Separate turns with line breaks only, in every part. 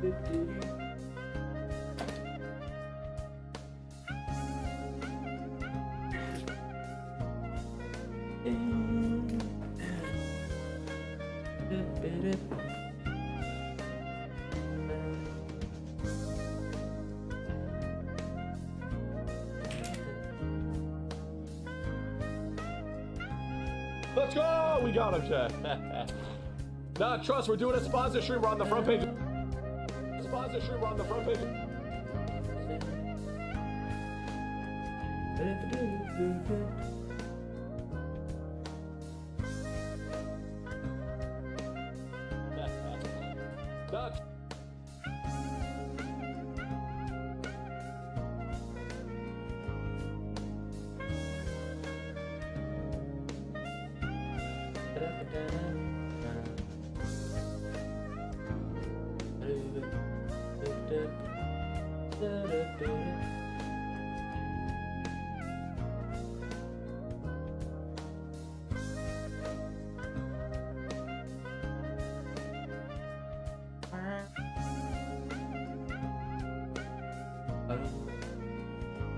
Let's go! We got him, Chad. Nah, trust, we're doing a sponsor stream. We're on the front page. Sponsor stream, we're on the front page.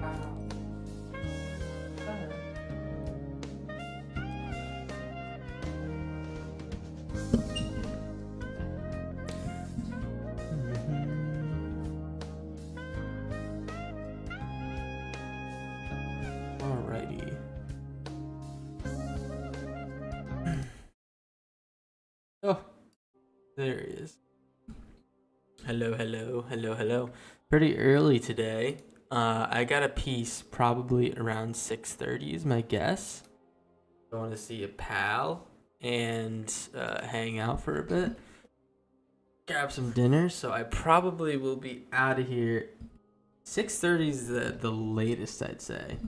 Nah,
Alrighty. Oh, there he is. Hello. Pretty early today. I got a piece probably around 6:30 is my guess. I want to see a pal and hang out for a bit. Grab some dinner, so I probably will be out of here. 6:30 is the latest, I'd say.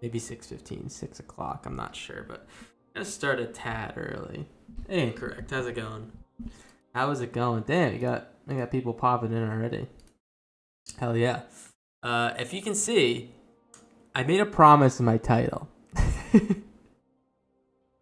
Maybe 6:15, 6 o'clock. I'm not sure, but I'm gonna start a tad early. Incorrect. How's it going? How is it going? Damn, we got people popping in already. Hell yeah. If you can see, I made a promise in my title.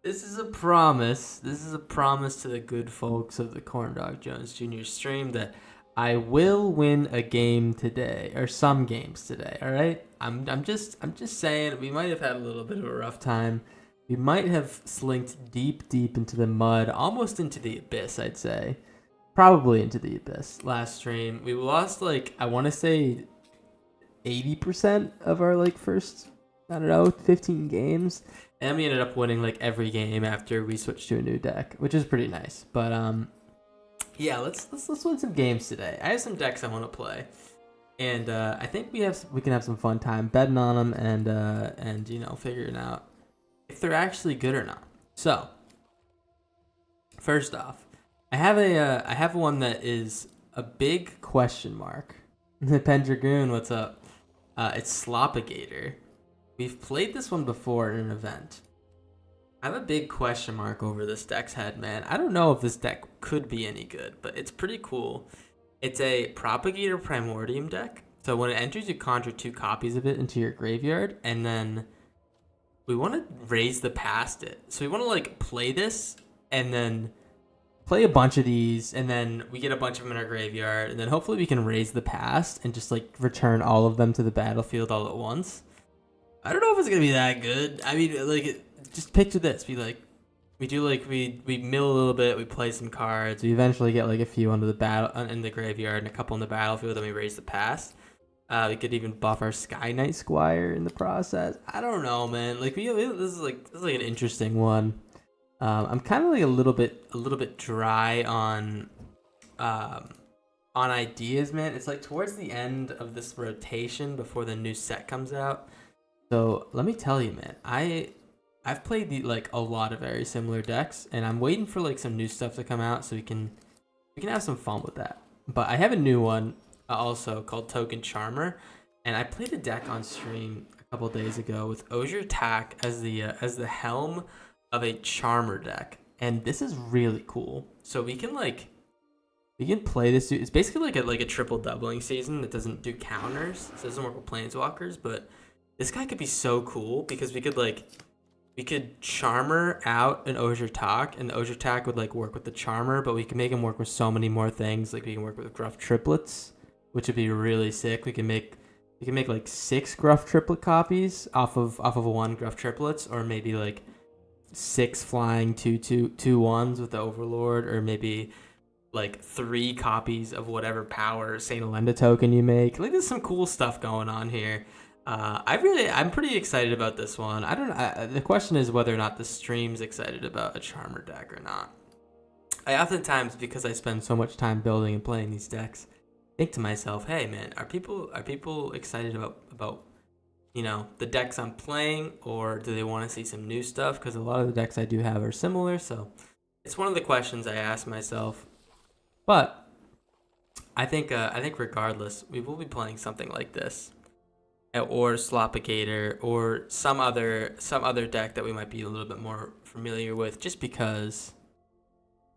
This is a promise. This is a promise to the good folks of the Corndog Jones Jr. stream that I will win a game today, or some games today. All right. I'm just saying we might have had a little bit of a rough time. We might have slinked deep into the mud, almost into the abyss. I'd say, probably into the abyss. Last stream we lost I want to say 80% of our first 15 games, and we ended up winning every game after we switched to a new deck, which is pretty nice. But yeah, let's win some games today. I have some decks I want to play, and I think we can have some fun time betting on them and figuring out if they're actually good or not. So first off, I have one that is a big question mark. Pendragoon, what's up? It's Slopagator. We've played this one before in an event. I have a big question mark over this deck's head, man. I don't know if this deck could be any good, but it's pretty cool. It's a Propagator Primordium deck. So when it enters, you conjure 2 copies of it into your graveyard, and then we want to raise the past it. So we want to play this, and then play a bunch of these, and then we get a bunch of them in our graveyard, and then hopefully we can raise the past and just return all of them to the battlefield all at once. I don't know if it's gonna be that good. I mean, just picture this: we mill a little bit, we play some cards, we eventually get a few under the battle in the graveyard and a couple in the battlefield, then we raise the past. We could even buff our Sky Knight Squire in the process. I don't know, man. This is an interesting one. I'm kind of a little bit dry on ideas, man. It's towards the end of this rotation before the new set comes out. So let me tell you, man, I've played a lot of very similar decks, and I'm waiting for some new stuff to come out so we can have some fun with that. But I have a new one also called Token Charmer, and I played a deck on stream a couple days ago with Osier Attack as the helm of a Charmer deck, and this is really cool. So we can play this. It's basically like a triple doubling season that doesn't do counters, so it doesn't work with planeswalkers, but this guy could be so cool because we could we could Charmer out an Ozurtak, and the Ozurtak would like work with the Charmer, but we can make him work with so many more things. Like we can work with Gruff triplets, which would be really sick. We can make like 6 Gruff triplet copies off of one Gruff triplets, or maybe like 6 flying 2/2/2/1s with the Overlord, or maybe like 3 copies of whatever power Saint Alenda token you make. Like there's some cool stuff going on here. I'm pretty excited about this one. I don't know. The question is whether or not the stream's excited about a Charmer deck or not. I oftentimes, because I spend so much time building and playing these decks, think to myself, hey man, are people excited about the decks I'm playing, or do they want to see some new stuff? Because a lot of the decks I do have are similar, so it's one of the questions I ask myself. But I think regardless, we will be playing something like this, or Slopigator, or some other deck that we might be a little bit more familiar with, just because.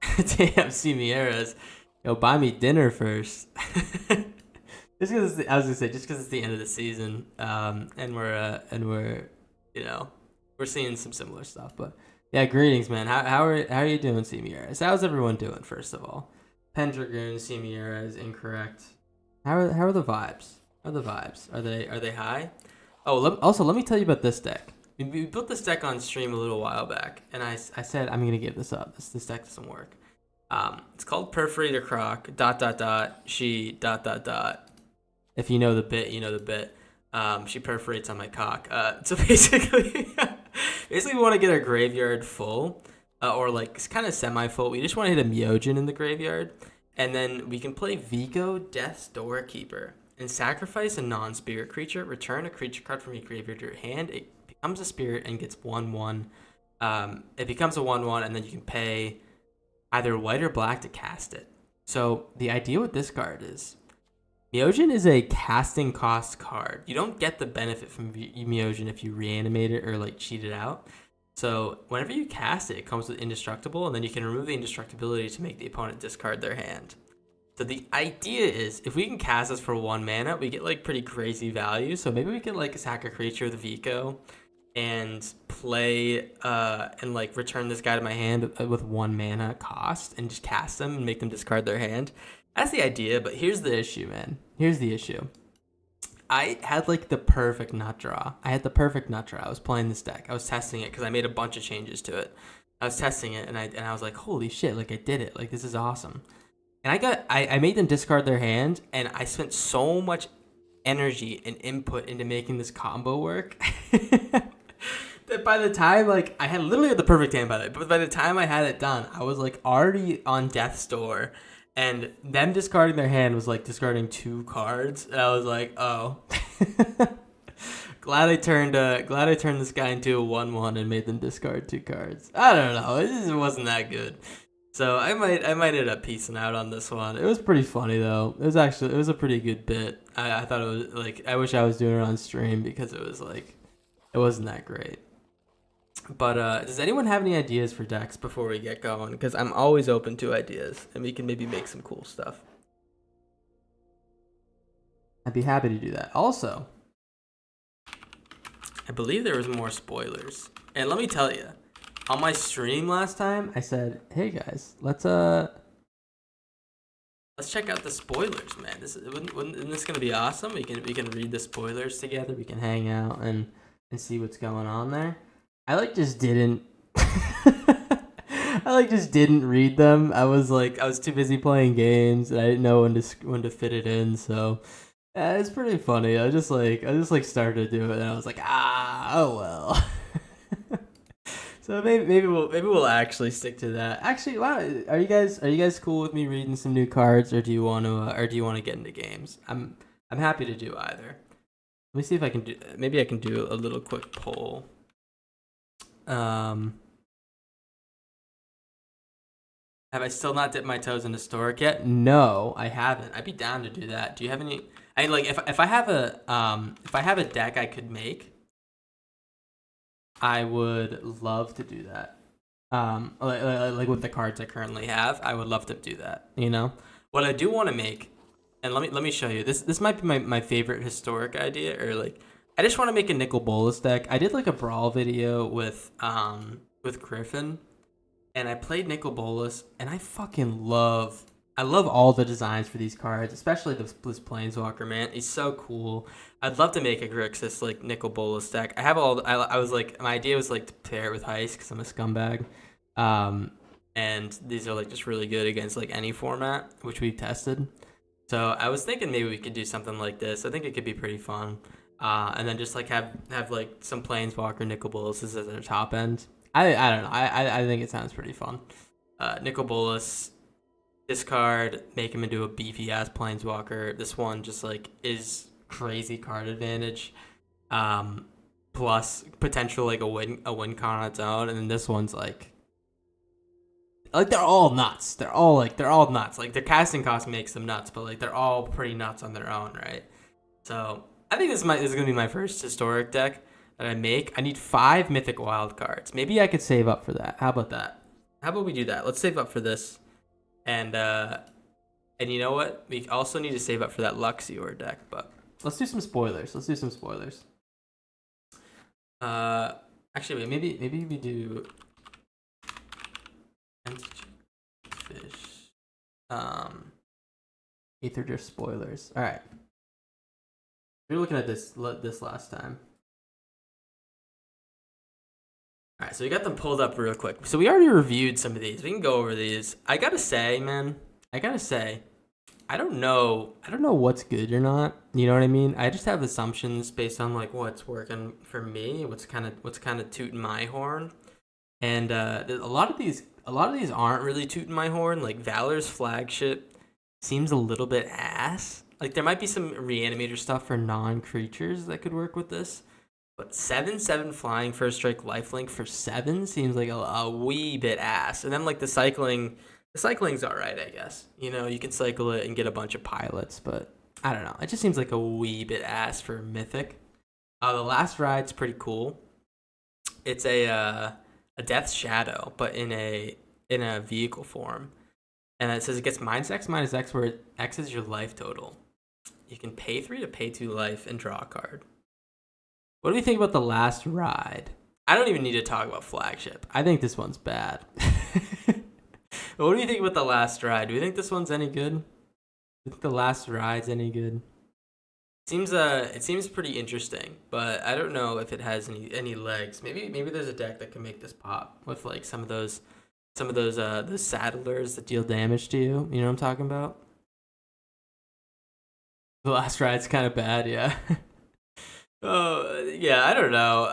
Damn, Simiera's, buy me dinner first. Just because it's the end of the season, and we're seeing some similar stuff. But yeah, greetings, man. How are you doing, Simiera's? How's everyone doing? First of all, Pendragoon, Simiera is incorrect. How are the vibes? Are the vibes? Are they high? Oh, let me tell you about this deck. We built this deck on stream a little while back, and I said I'm gonna give this up. This deck doesn't work. It's called Perforator Croc. ... She ... If you know the bit, you know the bit. She perforates on my cock. So basically, we want to get our graveyard full, or like kind of semi-full. We just want to hit a Myojin in the graveyard, and then we can play Vigo, Death's Doorkeeper, and sacrifice a non-spirit creature. Return a creature card from your graveyard to your hand. It becomes a spirit and gets 1/1. It becomes a 1/1, and then you can pay either white or black to cast it. So the idea with this card is, Myojin is a casting cost card. You don't get the benefit from Myojin if you reanimate it or like cheat it out. So whenever you cast it, it comes with indestructible, and then you can remove the indestructibility to make the opponent discard their hand. So the idea is, if we can cast this for 1 mana, we get like pretty crazy value. So maybe we can like sack a creature with Vico and play and like return this guy to my hand with 1 mana cost, and just cast them and make them discard their hand. That's the idea, but here's the issue, man. Here's the issue. I had like the perfect nut draw. I was playing this deck. I was testing it because I made a bunch of changes to it. I was testing it, and I was like, holy shit, like I did it. Like this is awesome. And I made them discard their hand, and I spent so much energy and input into making this combo work that by the time, like, I had literally the perfect hand but by the time I had it done, I was like already on death's door, and them discarding their hand was like discarding 2 cards, and I was like, oh. Glad I turned this guy into a 1/1 and made them discard 2 cards. I don't know, it just wasn't that good. So I might end up piecing out on this one. It was pretty funny though. It was a pretty good bit. I thought it was like, I wish I was doing it on stream, because it was like, it wasn't that great. But does anyone have any ideas for decks before we get going? Because I'm always open to ideas, and we can maybe make some cool stuff. I'd be happy to do that. Also, I believe there was more spoilers. And let me tell you, on my stream last time, I said, "Hey guys, let's check out the spoilers, man. Isn't this gonna be awesome? We can read the spoilers together. We can hang out and see what's going on there." I just didn't read them. I was too busy playing games, and I didn't know when to fit it in. So it's pretty funny. I just started to do it, and I was like, oh well. So maybe we'll actually stick to that. Actually, wow, are you guys cool with me reading some new cards, or do you want to get into games? I'm happy to do either. Let me see if I can do. Maybe I can do a little quick poll. Have I still not dipped my toes into Historic yet? No, I haven't. I'd be down to do that. Do you have any? If I have a deck I could make, I would love to do that. Like with the cards I currently have, I would love to do that. What I do want to make, and let me show you. This might be my favorite Historic idea, or like I just want to make a Nicol Bolas deck. I did like a Brawl video with Griffin, and I played Nicol Bolas, and I love all the designs for these cards, especially this Planeswalker, man. He's so cool. I'd love to make a Grixis like Nicol Bolas deck. I was like, my idea was like to pair it with Heist because I'm a scumbag. And these are like just really good against like any format, which we've tested. So I was thinking maybe we could do something like this. I think it could be pretty fun. And then just like have like some Planeswalker Nicol Bolas as their top end. I don't know. I think it sounds pretty fun. Nicol Bolas, discard, make him into a beefy ass Planeswalker. This one just like is crazy card advantage. Plus potential like a win con on its own, and then this one's like they're all nuts. They're all nuts. Like their casting cost makes them nuts, but like they're all pretty nuts on their own, right? So I think this is gonna be my first historic deck that I make. I need 5 mythic wild cards. Maybe I could save up for that. How about that? How about we do that? Let's save up for this. And you know what? We also need to save up for that Luxior deck, but let's do some spoilers. Actually, wait, maybe we do Fish, Aether Drift spoilers. All right, we were looking at this last time. All right, so we got them pulled up real quick. So we already reviewed some of these. We can go over these. I gotta say, man, I don't know what's good or not. You know what I mean? I just have assumptions based on like what's working for me, what's kind of tooting my horn, and a lot of these aren't really tooting my horn. Like Valor's Flagship seems a little bit ass. Like there might be some Reanimator stuff for non-creatures that could work with this. But 7/7 flying first strike lifelink for 7 seems like a wee bit ass. And then like the cycling's alright, I guess. You know, you can cycle it and get a bunch of pilots, but I don't know. It just seems like a wee bit ass for Mythic. The last ride's pretty cool. It's a Death Shadow, but in a vehicle form. And it says it gets -X where X is your life total. You can pay 3 to pay 2 life and draw a card. What do we think about the last ride? I don't even need to talk about Flagship. I think this one's bad. What do you think about the last ride? Do you think this one's any good? Do you think the last ride's any good? It seems pretty interesting, but I don't know if it has any legs. Maybe there's a deck that can make this pop with like some of those those saddlers that deal damage to you. You know what I'm talking about? The last ride's kind of bad, yeah. Oh, yeah, I don't know.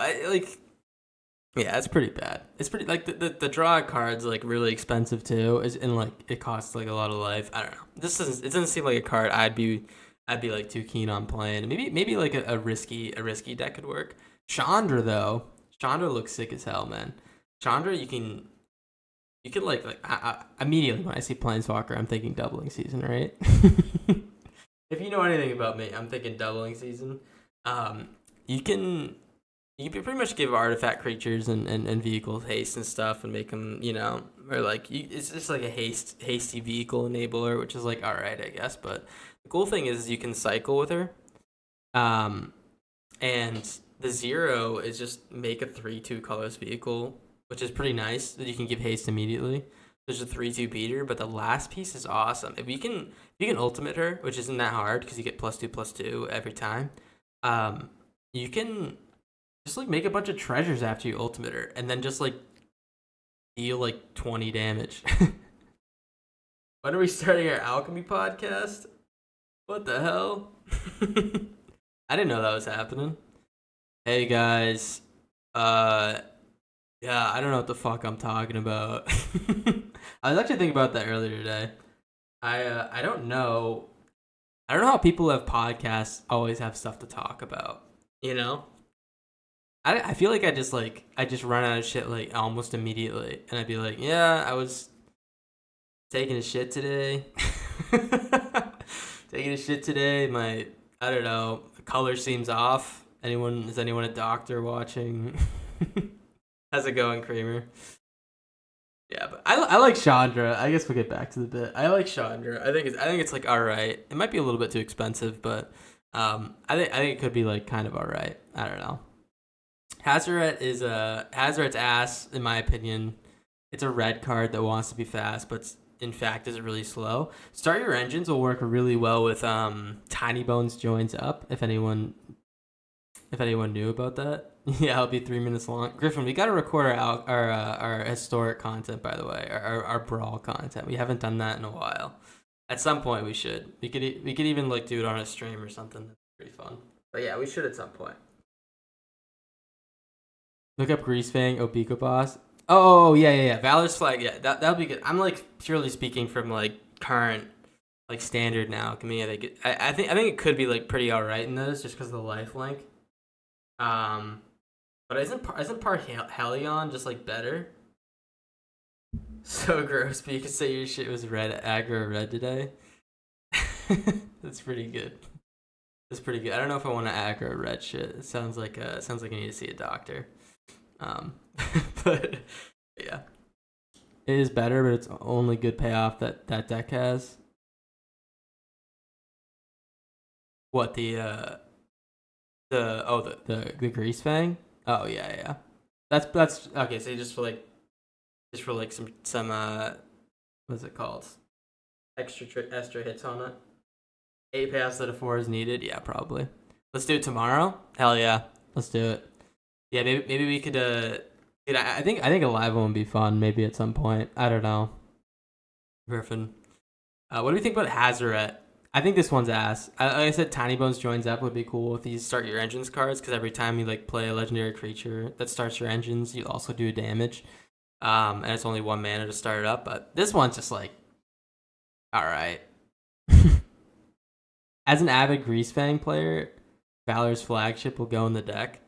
Yeah, it's pretty bad. It's pretty like the draw card's like really expensive too. And like it costs like a lot of life. I don't know. It doesn't seem like a card I'd be like too keen on playing. Maybe like a risky deck could work. Chandra though. Chandra looks sick as hell, man. Chandra you can like I immediately when I see Planeswalker, I'm thinking doubling season, right? If you know anything about me, I'm thinking doubling season. You can pretty much give artifact creatures and vehicles haste and stuff and make them, you know, or like it's just like a hasty vehicle enabler, which is like all right, I guess. But the cool thing is you can cycle with her, and the 0 is just make a 3/2 colorless vehicle, which is pretty nice that you can give haste immediately. There's a 3/2 beater, but the last piece is awesome. If you can ultimate her, which isn't that hard because you get +2/+2 every time. You can just like make a bunch of treasures after you ultimate her, and then just like deal like 20 damage. When are we starting our alchemy podcast? What the hell? I didn't know that was happening. Hey guys, yeah, I don't know what the fuck I'm talking about. I was actually thinking about that earlier today. I don't know how people who have podcasts always have stuff to talk about. You know, I feel like I just run out of shit like almost immediately, and I'd be like, yeah, I was taking a shit today. My I don't know, color seems off. Is anyone a doctor watching? How's it going, Kramer? Yeah, but I like Chandra. I guess we'll get back to the bit. I like Chandra. I think it's like all right. It might be a little bit too expensive, but I think it could be like kind of alright. I don't know. Hazoret's ass in my opinion. It's a red card that wants to be fast, but in fact is really slow. Start Your Engines will work really well with Tiny Bones Joins Up. If anyone knew about that. Yeah, it'll be 3 minutes long. Griffin, we got to record our historic content, by the way, our brawl content. We haven't done that in a while. At some point, we should. We could even like do it on a stream or something. That's pretty fun. But yeah, we should at some point. Look up Greasefang, Obiko Boss. Oh yeah. Valor's Flag. Yeah, that'll be good. I'm like purely speaking from like current like standard now. I think it could be like pretty alright in those just because of the life link. But isn't part Helion just like better? So gross, but you could say your shit was red, aggro red today. That's pretty good. That's pretty good. I don't know if I want to aggro red shit. It sounds like I need to see a doctor. But yeah, it is better, but it's only good payoff that deck has. What the Greasefang? Oh yeah. That's okay. So just for like some what's it called? Extra hits on it. 8 payoffs that a 4 is needed. Yeah, probably. Let's do it tomorrow. Hell yeah, let's do it. Yeah, maybe we could. Dude, I think a live one would be fun. Maybe at some point. I don't know. Griffin, what do we think about Hazoret? I think this one's ass. Like I said, Tiny Bones Joins Up would be cool if these Start Your Engines cards, because every time you like play a legendary creature that starts your engines, you also do damage. And it's only 1 mana to start it up. But this one's just like, all right. As an avid Greasefang player, Valor's Flagship will go in the deck.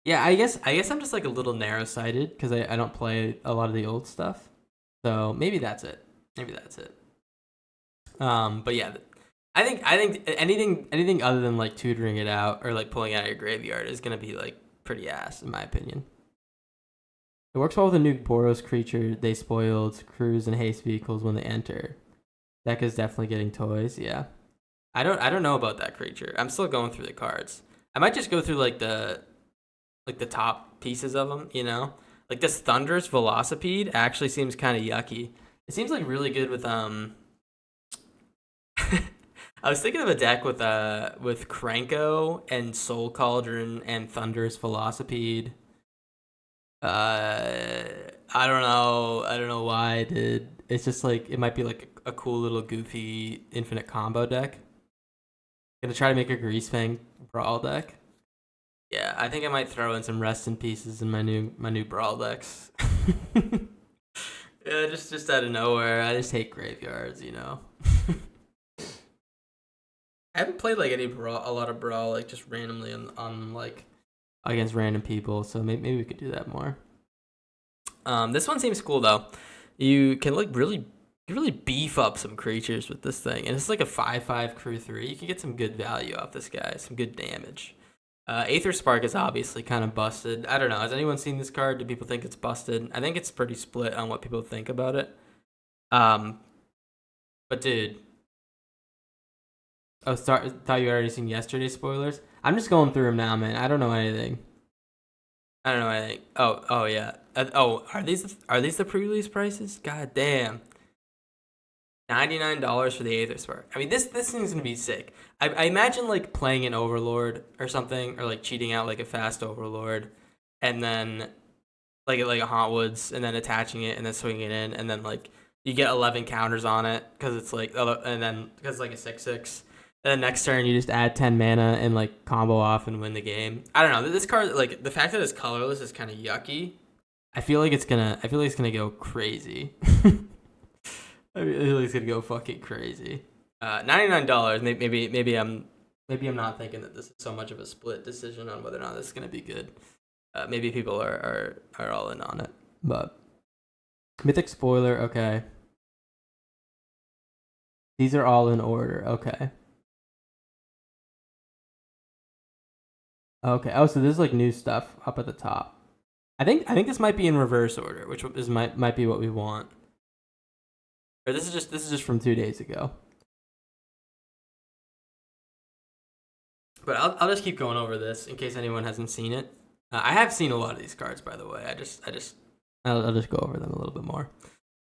Yeah, I guess I'm just like a little narrow-sighted because I don't play a lot of the old stuff. So maybe that's it. But yeah, I think anything other than like tutoring it out or like pulling it out of your graveyard is gonna be like pretty ass in my opinion. It works well with a new Boros creature they spoiled, cruise and haste vehicles when they enter. Deck is definitely getting toys. Yeah, I don't know about that creature. I'm still going through the cards. I might just go through like the top pieces of them. You know, like this Thunderous Velocipede actually seems kind of yucky. It seems like really good with I was thinking of a deck with Kranko and Soul Cauldron and Thunderous Velocipede. I don't know why I did. It's just like it might be like a cool little goofy infinite combo deck. Gonna try to make a Greasefang Brawl deck. Yeah, I think I might throw in some Rest in Pieces in my new Brawl decks. Yeah, just out of nowhere. I just hate graveyards, you know. I haven't played like a lot of Brawl like just randomly on like against random people, so maybe we could do that more. This one seems cool though. You can like really beef up some creatures with this thing, and it's like a 5/5 crew 3. You can get some good value off this guy, some good damage. Aether Spark is obviously kind of busted. I don't know. Has anyone seen this card? Do people think it's busted? I think it's pretty split on what people think about it. But dude, thought you already seen yesterday's spoilers. I'm just going through them now, man. I don't know anything. Oh yeah. Are these the pre-release prices? God damn. $99 for the Aether Spark. I mean, this thing's gonna be sick. I imagine like playing an Overlord or something, or like cheating out like a fast Overlord, and then like a Hauntwoods, and then attaching it, and then swinging it in, and then like you get 11 counters on it because it's like, and then because it's like a 6/6. And then next turn you just add 10 mana and like combo off and win the game. I don't know. This card, like the fact that it's colorless is kind of yucky. I feel like it's gonna go crazy. I feel like it's gonna go fucking crazy. $99. Maybe I'm not thinking that this is so much of a split decision on whether or not this is gonna be good. Maybe people are all in on it. But Mythic Spoiler, okay. These are all in order, okay. Okay. Oh, so this is like new stuff up at the top. I think this might be in reverse order, which might be what we want. Or this is just from 2 days ago. But I'll just keep going over this in case anyone hasn't seen it. I have seen a lot of these cards, by the way. I'll just go over them a little bit more.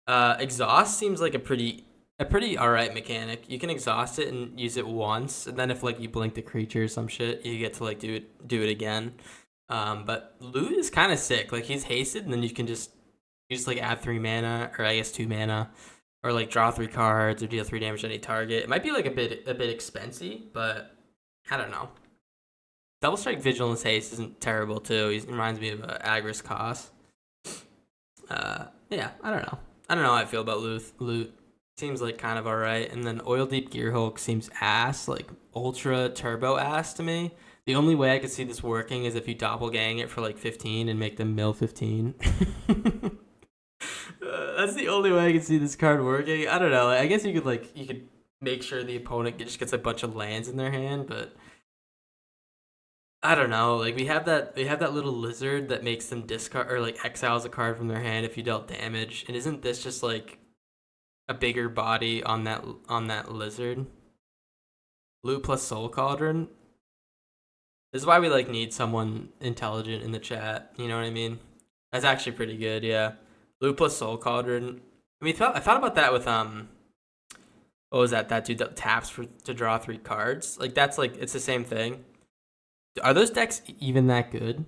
Exhaust seems like a pretty alright mechanic. You can exhaust it and use it once, and then if like you blink the creature or some shit, you get to like do it again. But Loot is kind of sick. Like he's hasted, and then you just like add 3 mana, or I guess 2 mana, or like draw 3 cards or deal 3 damage to any target. It might be like a bit expensive, but I don't know. Double Strike Vigilance Haste isn't terrible too. He reminds me of Agris Koss. Yeah, I don't know. I don't know how I feel about Loot. Seems like kind of alright. And then Oil Deep Gearhulk seems ass, like ultra turbo ass to me. The only way I could see this working is if you doppelgang it for like 15 and make them mill 15. That's the only way I can see this card working. I don't know. I guess you could make sure the opponent just gets a bunch of lands in their hand, but I don't know. Like we have that little lizard that makes them discard or like exiles a card from their hand if you dealt damage. And isn't this just like a bigger body on that lizard? Loot plus Soul Cauldron. This is why we like need someone intelligent in the chat. You know what I mean? That's actually pretty good. Yeah. Loot plus Soul Cauldron. I mean, I thought about that with what was that? That dude that taps to draw 3 cards. Like that's like it's the same thing. Are those decks even that good?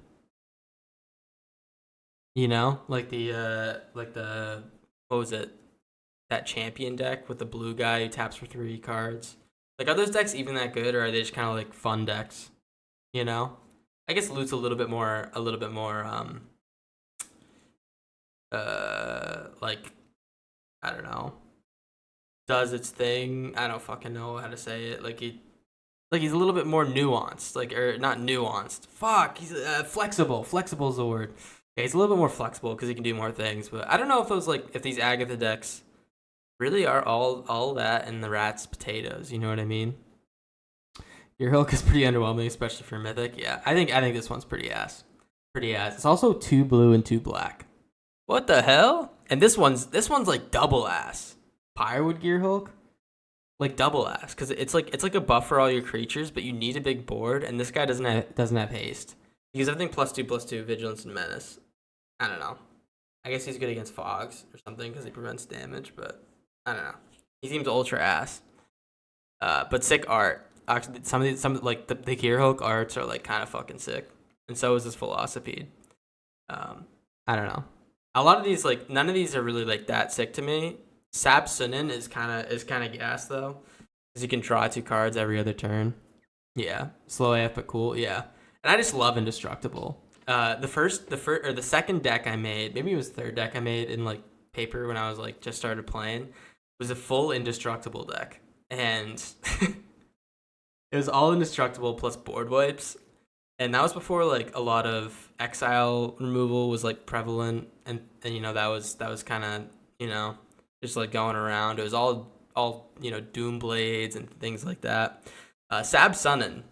You know, like the what was it? That champion deck with the blue guy who taps for 3 cards. Like, are those decks even that good, or are they just kind of like fun decks? You know, I guess Loot's a little bit more like, I don't know, does its thing. I don't fucking know how to say it. Like he's a little bit more nuanced, like, or not nuanced. Fuck, he's flexible. Flexible is the word. Yeah, he's a little bit more flexible because he can do more things. But I don't know if these Agatha decks really are all that and the rat's potatoes. You know what I mean? Your Hulk is pretty underwhelming, especially for Mythic. Yeah, I think this one's pretty ass. Pretty ass. It's also 2 blue and 2 black. What the hell? And this one's like double ass. Pyrewood Gear Hulk? Like double ass, because it's like a buff for all your creatures, but you need a big board, and this guy doesn't have haste. Because everything +2/+2, vigilance and menace. I don't know. I guess he's good against fogs or something because he prevents damage, but I don't know. He seems ultra ass. But sick art. Actually, some like the Gearhulk arts are like kind of fucking sick, and so is this Velocipede. I don't know. A lot of these, like, none of these are really like that sick to me. Sab Sunin is kind of gas though, because you can draw 2 cards every other turn. Yeah, slow AF but cool. Yeah, and I just love Indestructible. The second deck I made, maybe it was the third deck I made in like paper when I was like just started playing, was a full Indestructible deck, and it was all Indestructible plus board wipes, and that was before like a lot of exile removal was like prevalent, and you know that was kind of, you know, just like going around. It was all you know, Doom Blades and things like that. Sab Sunin.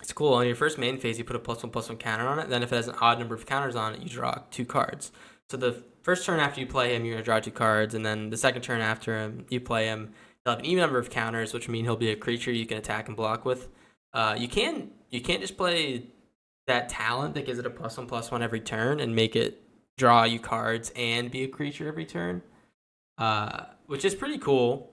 It's cool. On your first main phase, you put a +1/+1 counter on it. Then if it has an odd number of counters on it, you draw 2 cards. So the first turn after you play him, you're going to draw 2 cards. And then the second turn after him, you play him, he'll have an even number of counters, which mean he'll be a creature you can attack and block with. You can't just play that talent that gives it a +1/+1 every turn and make it draw you cards and be a creature every turn, which is pretty cool.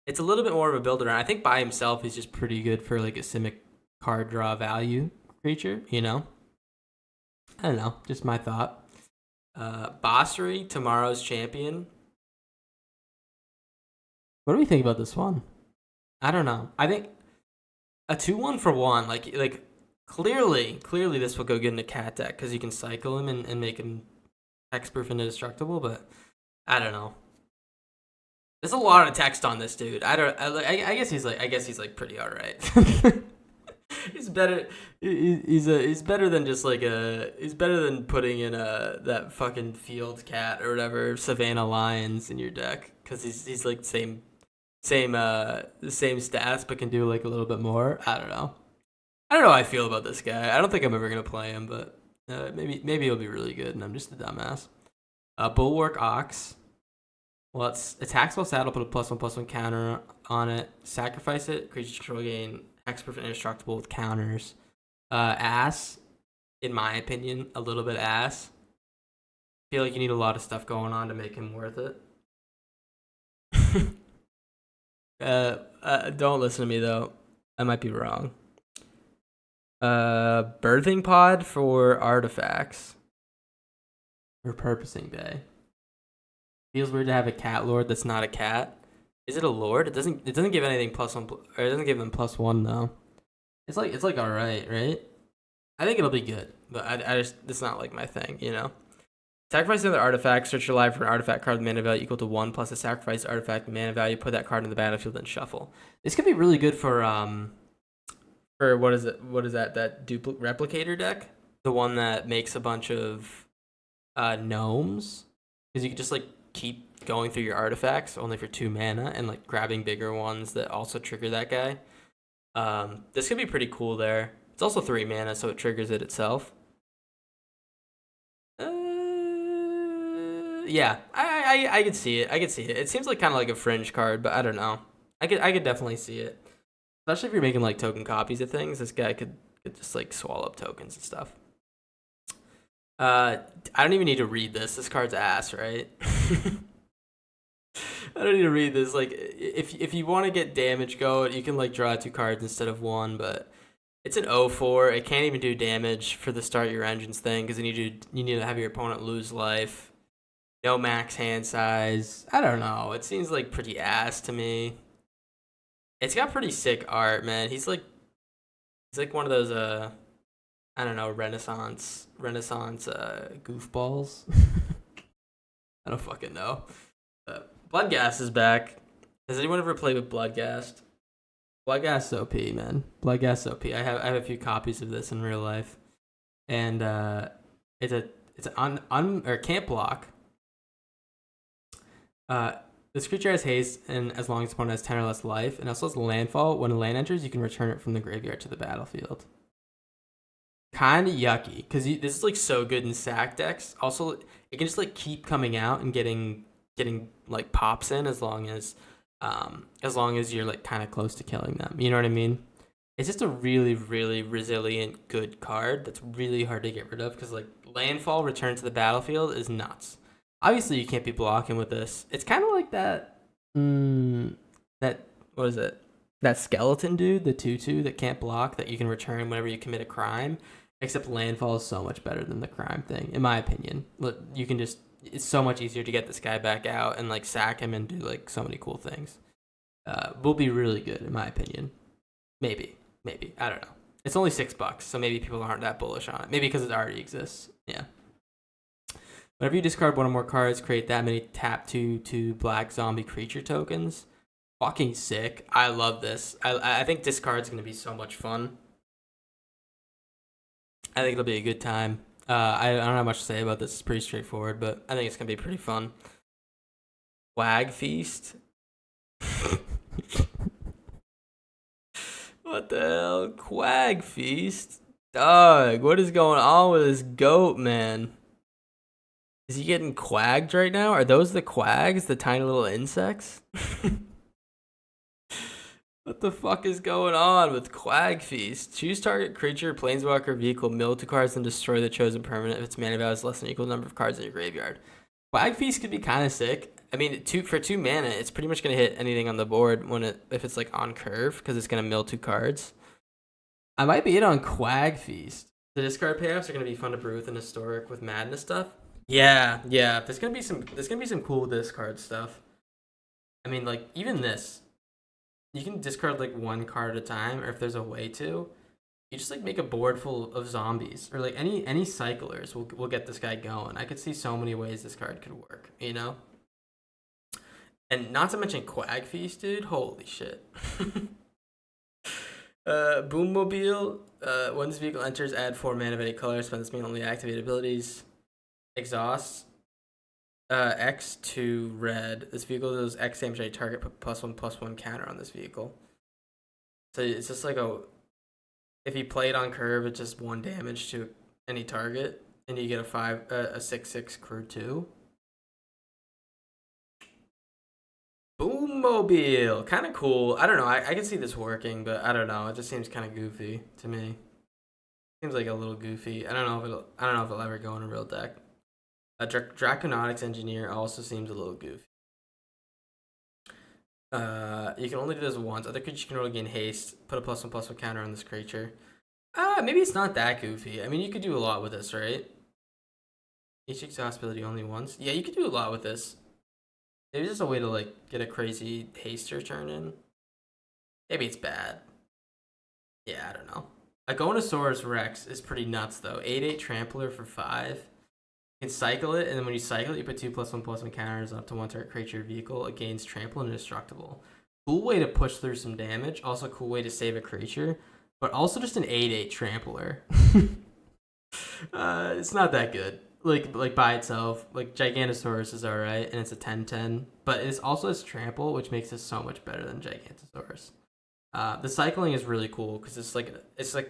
It's a little bit more of a build around. I think by himself, he's just pretty good for like a Simic card draw value creature, you know? I don't know, just my thought. Basri, tomorrow's champion. What do we think about this one? I don't know. I think a 2/1 for 1, like clearly this will go good in a cat deck because you can cycle him and make him hexproof and indestructible, but I don't know. There's a lot of text on this dude. I guess he's like pretty alright. He's better. He's better than just like he's better than putting in that fucking field cat or whatever, Savannah Lions in your deck, because he's like the same stats but can do like a little bit more. I don't know how I feel about this guy. I don't think I'm ever gonna play him, but maybe he'll be really good, and I'm just a dumbass. Bulwark Ox. Well, it's attacks while saddle, put a +1/+1 counter on it, sacrifice it, creature control gain hexproof and indestructible with counters. Ass, in my opinion, a little bit ass. I feel like you need a lot of stuff going on to make him worth it. Don't listen to me though. I might be wrong. Birthing pod for artifacts. Repurposing bay. Feels weird to have a cat lord that's not a cat. Is it a lord? It doesn't give anything +1, or it doesn't give them +1 though. It's like alright, right? I think it'll be good, but I just, it's not like my thing, you know. Sacrifice another artifact, search your library for an artifact card with mana value equal to 1 plus a sacrifice artifact mana value, put that card in the battlefield and shuffle. This could be really good for what is it? What is that? That replicator deck? The one that makes a bunch of gnomes? Because you can just like keep going through your artifacts only for 2 mana and like grabbing bigger ones that also trigger that guy. This could be pretty cool there. It's also 3 mana, so it triggers it itself. Yeah, I could see it. I could see it. It seems like kind of like a fringe card, but I don't know. I could definitely see it. Especially if you're making like token copies of things, this guy could just like swallow up tokens and stuff. I don't even need to read this. This card's ass, right? I don't need to read this. Like, if you want to get damage going, you can like draw 2 cards instead of 1, but it's an 0/4. It can't even do damage for the start your engines thing because you need to have your opponent lose life. No max hand size. I don't know. It seems like pretty ass to me. It's got pretty sick art, man. He's like one of those I don't know, Renaissance goofballs. I don't fucking know. Bloodghast is back. Has anyone ever played with Bloodghast? Bloodghast OP, man. Bloodghast OP. I have a few copies of this in real life, and it's an or can't block. This creature has haste, and as long as the opponent has 10 or less life, and also has landfall. When a land enters, you can return it from the graveyard to the battlefield. Kind of yucky, because this is like so good in sack decks. Also, it can just like keep coming out and getting like pops in as long as you're like kind of close to killing them. You know what I mean? It's just a really, really resilient, good card that's really hard to get rid of because like landfall return to the battlefield is nuts. Obviously, you can't be blocking with this. It's kind of like that. What is it? That skeleton dude, the 2/2 that can't block that you can return whenever you commit a crime. Except landfall is so much better than the crime thing, in my opinion. You can just, it's so much easier to get this guy back out and like sack him and do like so many cool things. Will be really good in my opinion. Maybe I don't know. It's only $6, so maybe people aren't that bullish on it. Maybe because it already exists. Yeah. Whenever you discard one or more cards, create that many tap 2 black zombie creature tokens. Fucking sick. I love this. I think discard's gonna be so much fun. I think it'll be a good time. I don't have much to say about this. It's pretty straightforward, but I think it's gonna be pretty fun. Quag Feast. What the hell? Quag Feast? Dog, what is going on with this goat, man? Is he getting quagged right now? Are those the quags? The tiny little insects? What the fuck is going on with Quag Feast? Choose target creature, planeswalker, vehicle, mill 2 cards, and destroy the chosen permanent if its mana value is less than or equal number of cards in your graveyard. Quag Feast could be kind of sick. I mean, for 2 mana, it's pretty much gonna hit anything on the board if it's like on curve because it's gonna mill 2 cards. I might be in on Quag Feast. The discard payoffs are gonna be fun to brew with an historic with madness stuff. Yeah. There's gonna be some cool discard stuff. I mean, like even this. You can discard like 1 card at a time, or if there's a way to, you just like make a board full of zombies, or like any cyclers will get this guy going. I could see so many ways this card could work, you know? And not to mention Quag Feast, dude. Holy shit. Boommobile. When this vehicle enters, add 4 mana of any color. Spend this mana on only activate abilities. Exhaust. X to red. This vehicle does X damage to any target, put +1/+1 counter on this vehicle. So it's just like if you play it on curve, it's just 1 damage to any target, and you get a 6/6 crew 2. Boom Snowmobile, kind of cool. I don't know. I can see this working, but I don't know. It just seems kind of goofy to me. Seems like a little goofy. I don't know if it'll ever go in a real deck. A Draconautics Engineer also seems a little goofy. You can only do this once. Other creatures can roll gain haste. Put a +1/+1 counter on this creature. Maybe it's not that goofy. I mean, you could do a lot with this, right? Each exhaust ability only once. Yeah, you could do a lot with this. Maybe there's a way to like get a crazy haster turn in. Maybe it's bad. Yeah, I don't know. A Gonosaurus Rex is pretty nuts though. 8/8 Trampler for 5. You can cycle it, and then when you cycle it, you put 2 +1/+1 counters up to one target creature vehicle. It gains trample and indestructible. Cool way to push through some damage. Also, cool way to save a creature, but also just an 8/8 Trampler. It's not that good. Like by itself, like Gigantosaurus is alright, and it's a 10/10, but it's also has trample, which makes it so much better than Gigantosaurus. The cycling is really cool because it's like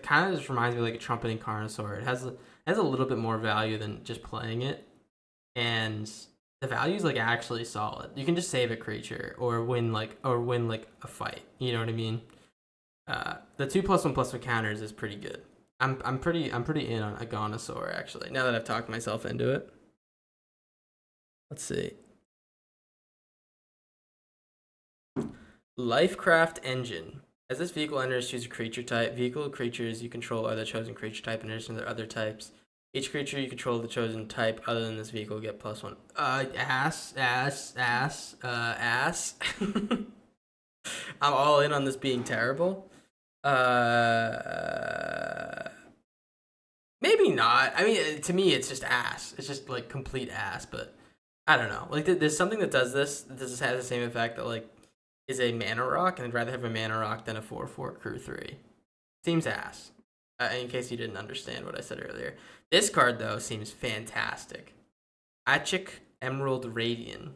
kind of just reminds me of like a trumpeting Carnosaur. It has a little bit more value than just playing it, and the value is like actually solid. You can just save a creature or win like a fight. You know what I mean? The 2 +1/+1 counters is pretty good. I'm pretty in on a Gonosaur actually. Now that I've talked myself into it. Let's see. Lifecraft Engine. As this vehicle enters, choose a creature type. Vehicle creatures you control are the chosen creature type in addition to their other types. Each creature you control the chosen type other than this vehicle get +1. Ass. I'm all in on this being terrible. Maybe not. I mean, to me, it's just ass. It's just like complete ass. But I don't know. Like, there's something that does this. This has the same effect that like is a mana rock, and I'd rather have a mana rock than a 4/4 crew 3. Seems ass. In case you didn't understand what I said earlier, this card though seems fantastic. Achik Emerald Radian.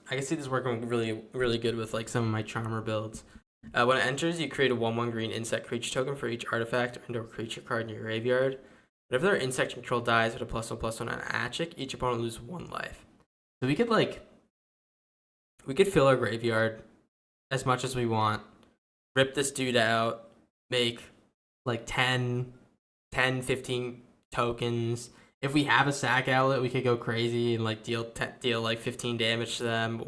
I can see this working really, really good with like some of my Charmer builds. When it enters, you create a 1/1 green insect creature token for each artifact or indoor creature card in your graveyard. Whenever their insect control dies with a +1/+1 on Achik, each opponent loses 1 life. So we could fill our graveyard as much as we want, rip this dude out, make like 10, 15 tokens. If we have a sack outlet, we could go crazy and like deal like 15 damage to them,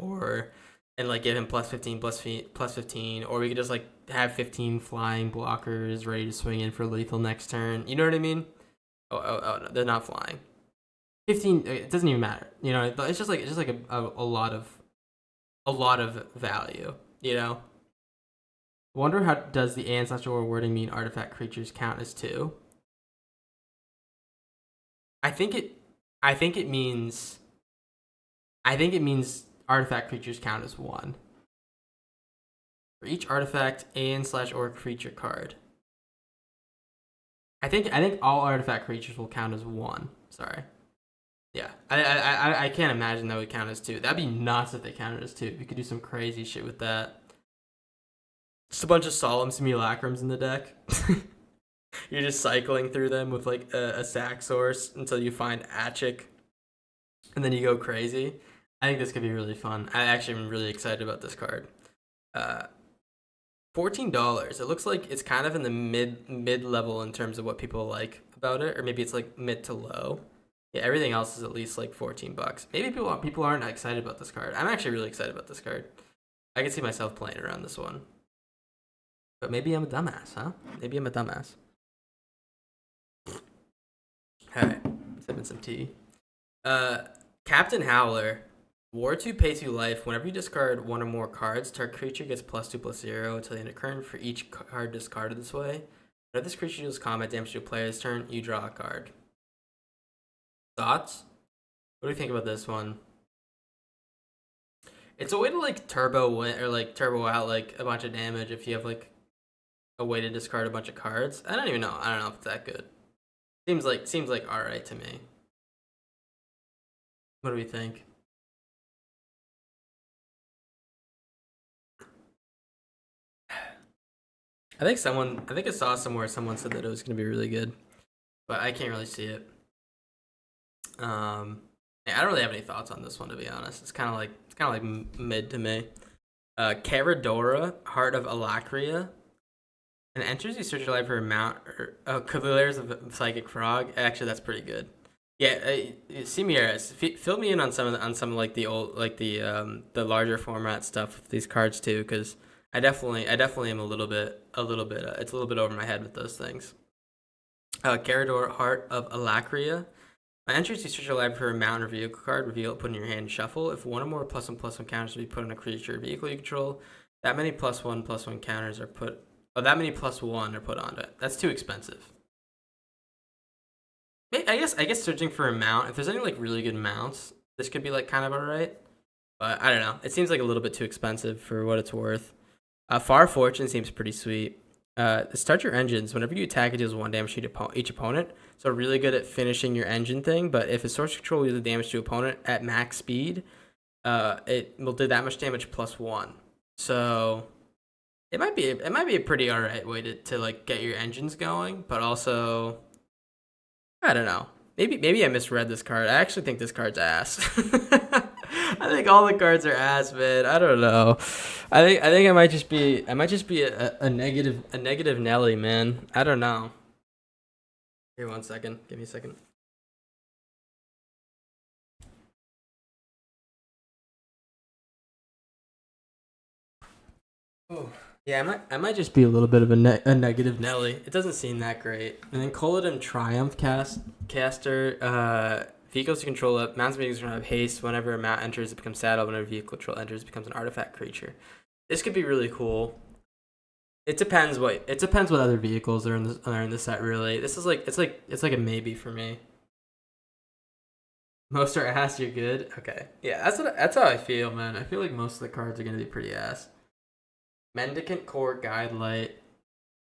and like give him +15, or we could just like have 15 flying blockers ready to swing in for lethal next turn. You know what I mean? Oh no, they're not flying. 15. It doesn't even matter. You know, it's just like a lot of value. You know. Wonder how does the ancestral wording mean artifact creatures count as 2? I think it means artifact creatures count as 1. For each artifact and/or creature card. I think all artifact creatures will count as 1. Sorry. Yeah. I can't imagine that would count as 2. That'd be nuts if they counted as 2. We could do some crazy shit with that. Just a bunch of Solemn Simulacrums in the deck. You're just cycling through them with like a sack source until you find Achik, and then you go crazy. I think this could be really fun. I actually am really excited about this card. $14. It looks like it's kind of in the mid level in terms of what people like about it, or maybe it's like mid to low. Yeah, everything else is at least like $14. Maybe people aren't excited about this card. I'm actually really excited about this card. I can see myself playing around this one. But maybe I'm a dumbass, huh? Maybe I'm a dumbass. Alright, sipping some tea. Captain Howler. War 2, pay 2 life. Whenever you discard 1 or more cards, target creature gets +2/+0 until the end of turn for each card discarded this way. Whenever this creature deals combat damage to a player's turn, you draw a card. Thoughts? What do you think about this one? It's a way to like turbo win or like turbo out like a bunch of damage if you have like a way to discard a bunch of cards. I don't even know. I don't know if it's that good. Seems like alright to me. What do we think? I think I saw somewhere someone said that it was gonna be really good, but I can't really see it. I don't really have any thoughts on this one, to be honest. It's kind of like mid to me. Caradora, Heart of Alakria. And enters you search your life for a mount or Cavaliers of Psychic Frog. Actually, that's pretty good. Yeah, Simiaris, fill me in on some of like the old the larger format stuff with these cards too, because I definitely am a little bit it's a little bit over my head with those things. Carador, Heart of Alakria. Entries you search your library for a mount or vehicle card, reveal it, put in your hand, and shuffle. If one or more +1/+1 counters to be put on a creature or vehicle you control, that many +1/+1 counters are put. Oh, that many +1 are put onto it. That's too expensive. I guess searching for a mount. If there's any like really good mounts, this could be like kind of alright. But I don't know. It seems like a little bit too expensive for what it's worth. Far Fortune seems pretty sweet. Start your engines. Whenever you attack, it deals 1 damage to each opponent. So really good at finishing your engine thing. But if a source control deals damage to opponent at max speed, it will do that much damage +1. So it might be a pretty alright way to like get your engines going. But also, I don't know. Maybe I misread this card. I actually think this card's ass. I think all the cards are ass, man. I don't know. I think I might just be a negative Nelly, man. I don't know. Here, 1 second. Give me a second. Oh. Yeah, I might just be a little bit of a negative Nelly. It doesn't seem that great. And then Colodum Triumph caster, vehicles you control up, mounts vehicles are gonna have haste. Whenever a mount enters, it becomes saddle. Whenever vehicle control enters, it becomes an artifact creature. This could be really cool. It depends what other vehicles are in the set. Really, this is like it's like a maybe for me. Most are ass. You're good. Okay, yeah, that's how I feel, man. I feel like most of the cards are gonna be pretty ass. Mendicant Core Guide Light.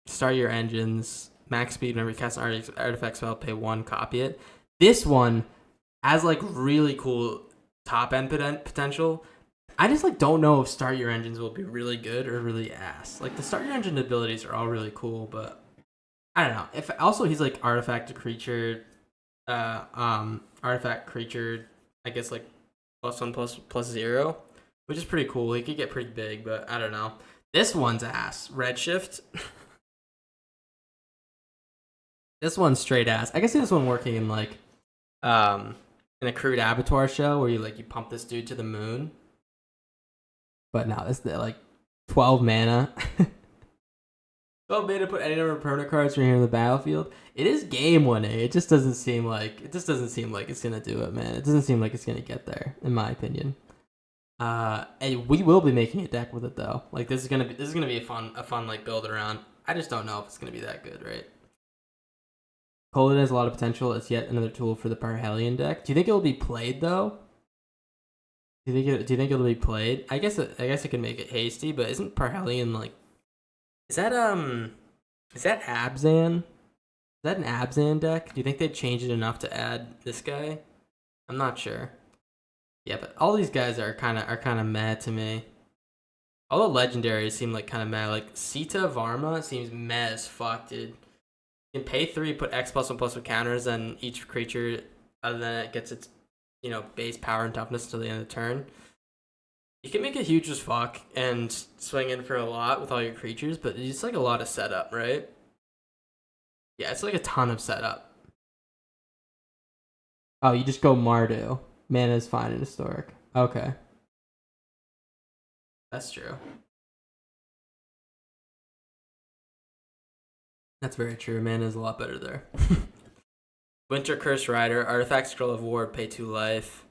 Start your engines. Max speed whenever you cast an artifact spell, pay 1, copy it. This one has like really cool top end potential. I just like don't know if start your engines will be really good or really ass. Like the start your engine abilities are all really cool, but I don't know. If also he's like artifact creature, artifact creature. I guess like +1/+0, which is pretty cool. He could get pretty big, but I don't know. This one's ass. Redshift. This one's straight ass. I can see this one working in like an accrued abattoir show where you pump this dude to the moon. But no, this like 12 mana. 12 mana, put any number of permanent cards from here in the battlefield. It is game winning. It just doesn't seem like it's gonna do it, man. It doesn't seem like it's gonna get there, in my opinion. And we will be making a deck with it though. Like this is gonna be a fun like build around. I just don't know if it's gonna be that good, right? Colin has a lot of potential. It's yet another tool for the Parhelion deck. Do you think it will be played though? Do you think it'll be played? I guess it can make it hasty, but isn't Parhelion like? Is that Abzan? Is that an Abzan deck? Do you think they'd change it enough to add this guy? I'm not sure. Yeah, but all these guys are kind of meh to me. All the legendaries seem like kind of meh. Like Sita Varma seems meh as fuck, dude. You can pay 3, put X +1/+1 counters, and each creature other than it gets its base power and toughness until the end of the turn. You can make it huge as fuck and swing in for a lot with all your creatures, but it's like a lot of setup, right? Yeah, it's like a ton of setup. Oh, you just go Mardu. Mana is fine in Historic. Okay. That's true. That's very true. Mana is a lot better there. Winter Curse Rider. Artifact Scroll of Ward. Pay 2 life.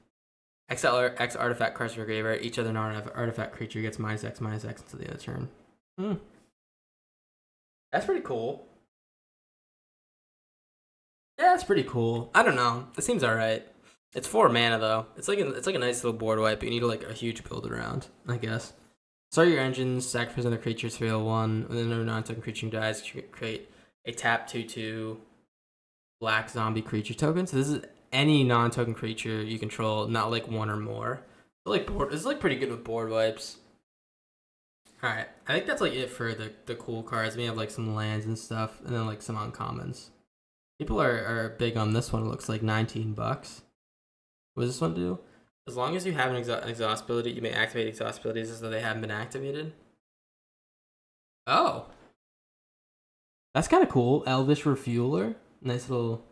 Exile X artifact cards from your graveyard. Each other non-artifact creature gets -X until the end of the turn. That's pretty cool. Yeah, that's pretty cool. I don't know. It seems alright. It's 4 mana though. It's like a nice little board wipe, but you need like a huge build around, I guess. Start your engines, sacrifice another creature to fail 1. When another non-token creature dies, create a tap 2/2 black zombie creature token. So this is any non-token creature you control, not like 1 or more. So it's like pretty good with board wipes. Alright, I think that's like it for the cool cards. We have like some lands and stuff, and then like some uncommons. People are big on this one. It looks like $19. What does this one do? As long as you have an exhaust ability, you may activate exhaust abilities as though they haven't been activated. Oh. That's kind of cool. Elvish Refueler. Nice little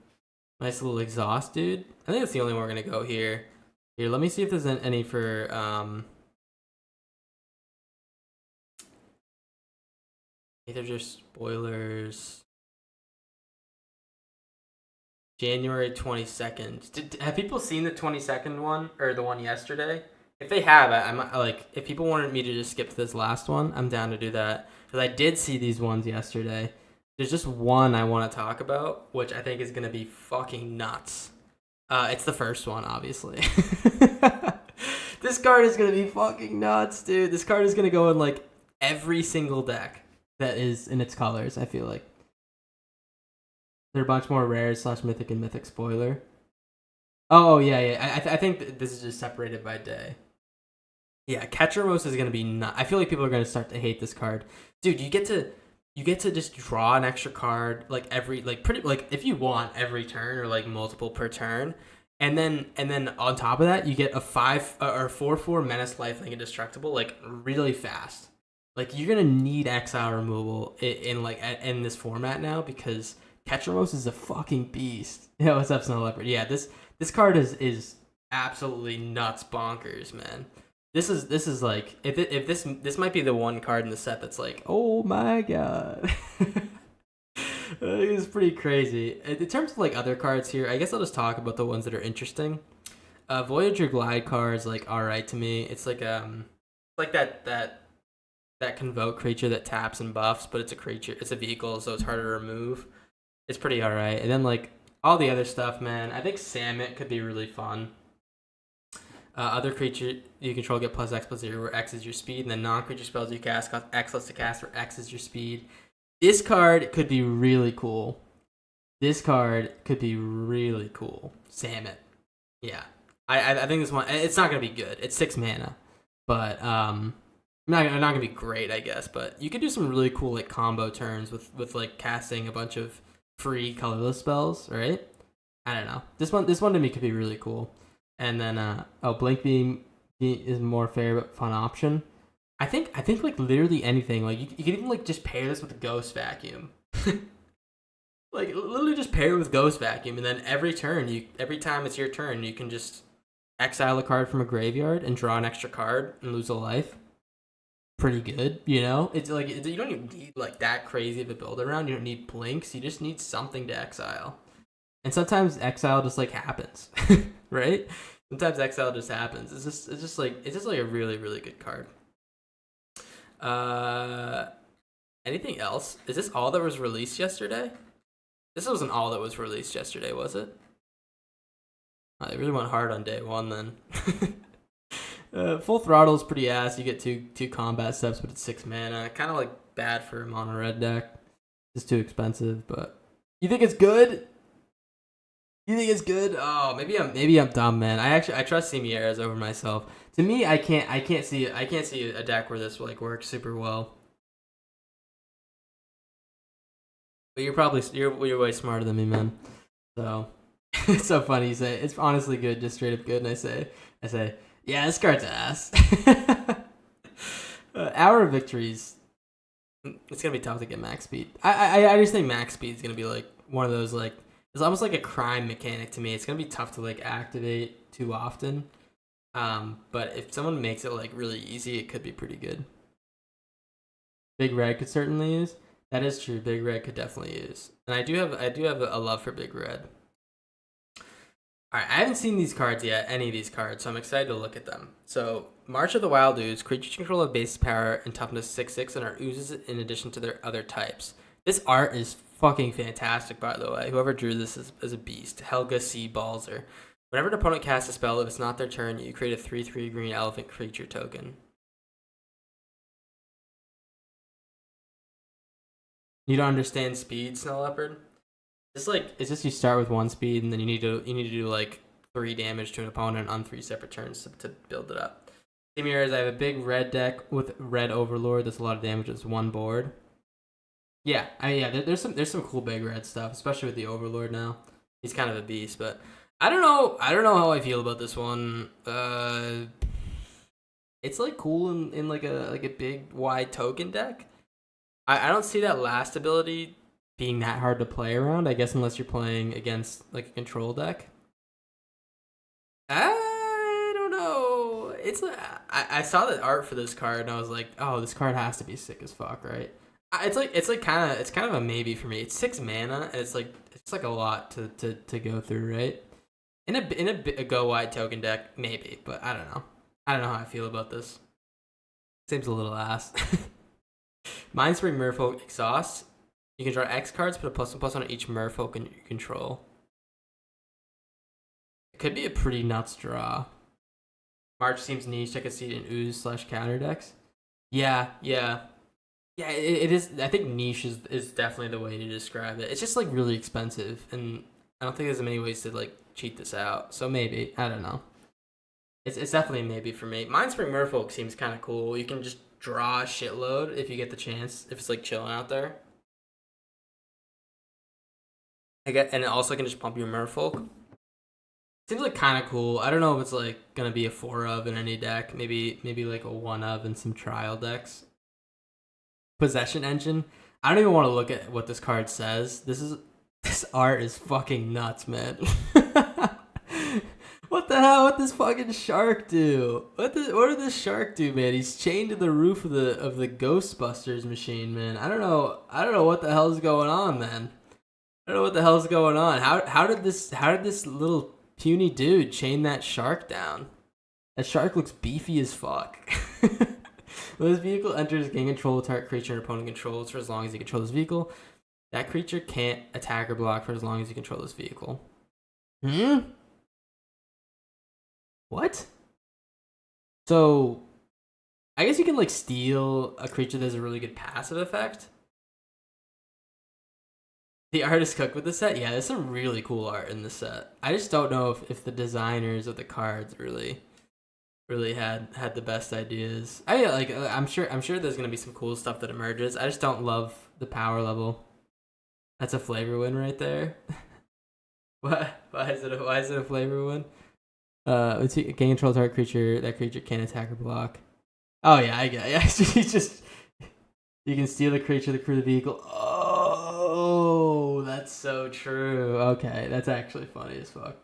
exhaust, dude. I think that's the only one we're going to go here. Here, let me see if there's any for... They're just spoilers. January 22nd. Have people seen the 22nd one or the one yesterday? If they have, I'm like, if people wanted me to just skip to this last one, I'm down to do that because I did see these ones yesterday. There's just one I want to talk about, which I think is gonna be fucking nuts. It's the first one, obviously. This card is gonna be fucking nuts, dude. This card is gonna go in like every single deck that is in its colors. I feel like. There are a bunch more rares / mythic and mythic spoiler. Oh yeah. I think this is just separated by day. Yeah, Ketchermos is gonna be I feel like people are gonna start to hate this card, dude. You get to just draw an extra card like every if you want every turn or like multiple per turn, and then on top of that you get a 5 or 4/4 menace, lifelink, indestructible like really fast. Like you're gonna need exile removal in this format now because Ketchermos is a fucking beast. Yeah, what's up, Snow Leopard? Yeah, this card is absolutely nuts bonkers, man. This is like if this might be the one card in the set that's like, oh my god. It's pretty crazy. In terms of like other cards here, I guess I'll just talk about the ones that are interesting. Voyager Glide card is like alright to me. It's like that convoke creature that taps and buffs, but it's a creature, it's a vehicle, so it's harder to remove. It's pretty alright. And then like all the other stuff, man. I think Samut could be really fun. Other creature you control get +X/+0, where X is your speed, and then non-creature spells you cast cost X less to cast, where X is your speed. This card could be really cool. Samut. Yeah. I think this one, it's not going to be good. It's 6 mana. But, not going to be great, I guess. But you could do some really cool like combo turns with like casting a bunch of free colorless spells, right? I don't know. This one to me could be really cool. And then Blink Beam is more fair but fun option. I think like literally anything. Like you could even like just pair this with a Ghost Vacuum. Like literally just pair it with Ghost Vacuum, and then every time it's your turn, you can just exile a card from a graveyard and draw an extra card and lose a life. Pretty good, you know? It's like you don't even need like that crazy of a build around. You don't need blinks. You just need something to exile. And sometimes exile just like happens, right? Sometimes exile just happens. It's just like a really, really good card. Anything else? Is this all that was released yesterday? This wasn't all that was released yesterday, was it? Oh, they really went hard on day one then. Full Throttle is pretty ass. You get two combat steps, but it's 6 mana. Kind of like bad for a mono red deck. It's too expensive, but you think it's good? You think it's good? Oh, maybe I'm dumb, man. I trust Semieras over myself. To me, I can't see a deck where this like works super well. But you're way smarter than me, man. So it's so funny. You say it's honestly good, just straight up good, and I say, yeah, this card's ass. Hour of Victories. It's gonna be tough to get max speed. I just think max speed is gonna be like one of those like. It's almost like a crime mechanic to me. It's gonna be tough to like activate too often. But if someone makes it like really easy, it could be pretty good. Big Red could certainly use. That is true. Big Red could definitely use. And I do have a love for Big Red. Alright, I haven't seen these cards yet, any of these cards, so I'm excited to look at them. So, March of the Wild Ooze, creatures control have base power and toughness 6/6 and are oozes in addition to their other types. This art is fucking fantastic, by the way. Whoever drew this is a beast. Helga C. Balzer. Whenever an opponent casts a spell, if it's not their turn, you create a 3/3 green elephant creature token. You don't understand speed, Snow Leopard? It's just you start with 1 speed and then you need to do like 3 damage to an opponent on 3 separate turns to build it up. Same here as I have a big red deck with red Overlord. That's a lot of damage. It's 1 board. Yeah, there's some cool big red stuff, especially with the Overlord now. He's kind of a beast, but I don't know. I don't know how I feel about this one. It's like cool in like a big wide token deck. I don't see that last ability being that hard to play around. I guess unless you're playing against like a control deck. I don't know. I saw the art for this card and I was like, oh, this card has to be sick as fuck, right? It's kind of a maybe for me. It's 6 mana and it's like a lot to go through, right? In a go wide token deck, maybe, but I don't know. I don't know how I feel about this. Seems a little ass. Mindspring Merfolk Exhaust. You can draw X cards, put a +1/+1 on each Merfolk you control. It could be a pretty nuts draw. March seems niche. I could see it in ooze/counter decks. Yeah. It is. I think niche is definitely the way to describe it. It's just like really expensive, and I don't think there's many ways to like cheat this out. So maybe, I don't know. It's definitely a maybe for me. Mindspring Merfolk seems kind of cool. You can just draw a shitload if you get the chance. If it's like chilling out there. And it also can just pump your Merfolk. Seems like kind of cool. I don't know if it's like gonna be a 4 of in any deck. Maybe like a 1 of in some trial decks. Possession Engine. I don't even want to look at what this card says. This art is fucking nuts, man. What the hell? What this fucking shark do? What did this shark do, man? He's chained to the roof of the Ghostbusters machine, man. I don't know what the hell's going on, man. I don't know what the hell's going on. How did this little puny dude chain that shark down? That shark looks beefy as fuck. When this vehicle enters, gain control of target creature and opponent controls for as long as you control this vehicle. That creature can't attack or block for as long as you control this vehicle. What? So, I guess you can like steal a creature that has a really good passive effect. The artist cooked with the set. Yeah, there's some really cool art in the set. I just don't know if the designers of the cards really had the best ideas. I'm sure there's gonna be some cool stuff that emerges. I just don't love the power level. That's a flavor win right there. Why is it a flavor win? Gain control target creature. That creature can't attack or block. Oh yeah, I get it. You can steal the creature, the crew, the vehicle. Oh, that's so true. Okay, that's actually funny as fuck.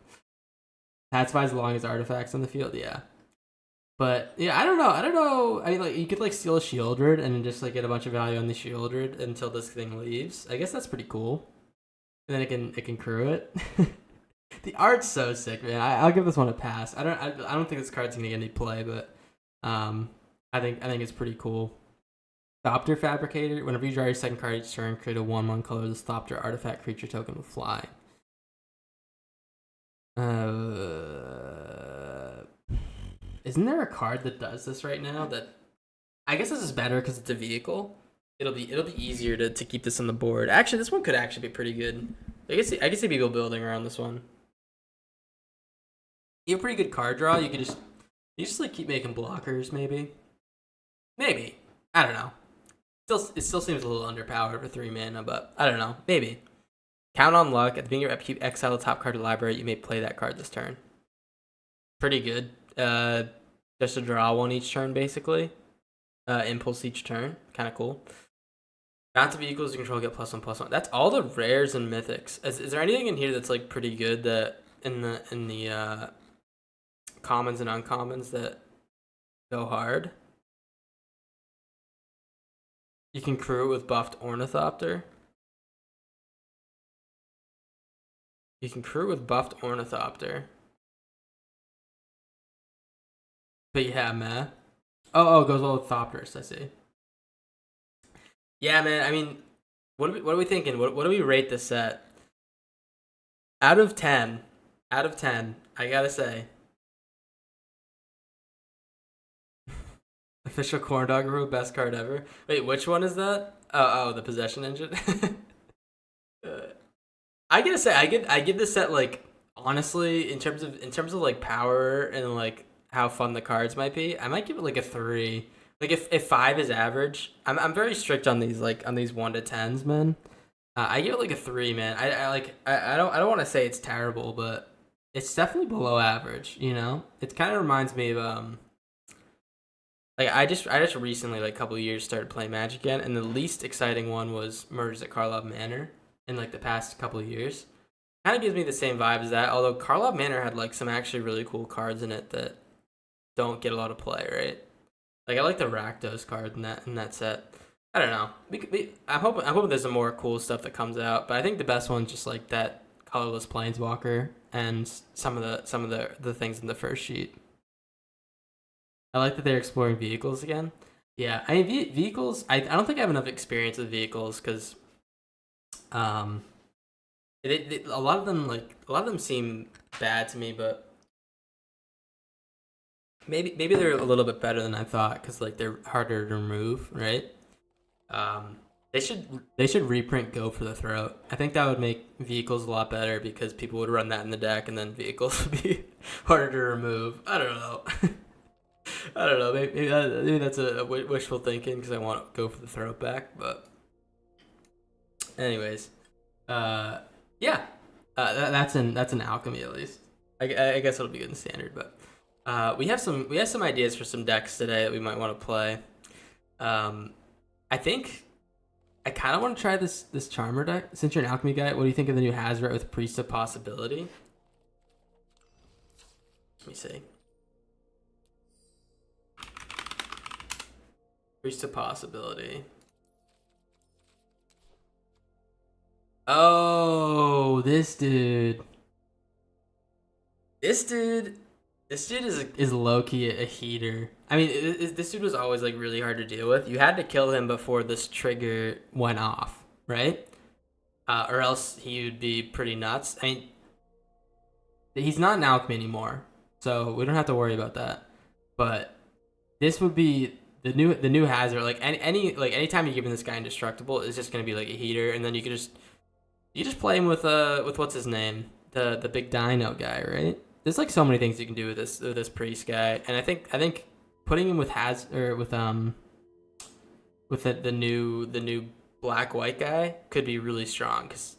That's why as long as artifacts on the field, yeah. But yeah, I don't know. I mean, like you could like steal a Shieldred and just like get a bunch of value on the Shieldred until this thing leaves. I guess that's pretty cool. And then it can crew it. The art's so sick, man. I'll give this one a pass. I don't think this card's gonna get any play, but I think it's pretty cool. Thopter Fabricator. Whenever you draw your second card each turn, create a 1/1 color the Thopter artifact creature token with fly. Isn't there a card that does this right now? That I guess this is better because it's a vehicle. It'll be easier to keep this on the board. Actually, this one could actually be pretty good. I can see people building around this one. You have a pretty good card draw. You just like keep making blockers, maybe. I don't know. It still seems a little underpowered for 3 mana, but I don't know. Maybe. Count on luck. At the beginning of your upkeep, exile the top card of the library. You may play that card this turn. Pretty good. Just to draw one each turn, basically. Impulse each turn. Kind of cool. Bounce of vehicles you control get +1/+1. That's all the rares and mythics. Is there anything in here that's like pretty good that in the commons and uncommons that go hard? You can crew it with buffed Ornithopter. But yeah, man. Oh, it goes well with Thopters, I see. Yeah, man. I mean, what are we thinking? What do we rate this set? Out of 10, I gotta say. Official Corn Dog Brew, best card ever. Wait, which one is that? Oh, the Possession Engine. I gotta say, I give this set like honestly in terms of like power and like how fun the cards might be. I might give it like a 3. Like if 5 is average, I'm very strict on these 1 to 10s, man. I give it like a 3, man. I don't want to say it's terrible, but it's definitely below average. You know, it kind of reminds me of like I just recently, like a couple of years, started playing Magic again, and the least exciting one was Murders at Karlov Manor in like the past couple of years. Kind of gives me the same vibe as that. Although Karlov Manor had like some actually really cool cards in it that don't get a lot of play, right? Like I like the Rakdos card in that set. I don't know. I'm hoping there's some more cool stuff that comes out, but I think the best one's just like that colorless planeswalker and some of the things in the first sheet. I like that they're exploring vehicles again. Yeah, I mean vehicles. I don't think I have enough experience with vehicles because um a lot of them seem bad to me, but maybe they're a little bit better than I thought because like they're harder to remove, right? Um, they should reprint Go for the Throat. I think that would make vehicles a lot better because people would run that in the deck, and then vehicles would be harder to remove. I don't know. I don't know. Maybe that's a wishful thinking because I want Go for the Throat back. But anyways, uh, yeah, that's an alchemy at least. I guess it'll be good in standard, but we have some ideas for some decks today that we might want to play. Um, I think I kind of want to try this Charmer deck. Since you're an alchemy guy, what do you think of the new Hazret with Priest of Possibility? Let me see. Priest of Possibility. Oh, this dude. This dude. This dude is low key a heater. I mean, this dude was always like really hard to deal with. You had to kill him before this trigger went off, right? Or else he would be pretty nuts. I mean, he's not an alchemy anymore, so we don't have to worry about that. But this would be the new hazard. Like anytime you give him this guy indestructible, it's just gonna be like a heater, and then you just play him with what's his name, the big dino guy, right? There's like so many things you can do with this priest guy, and I think putting him with the new black white guy could be really strong because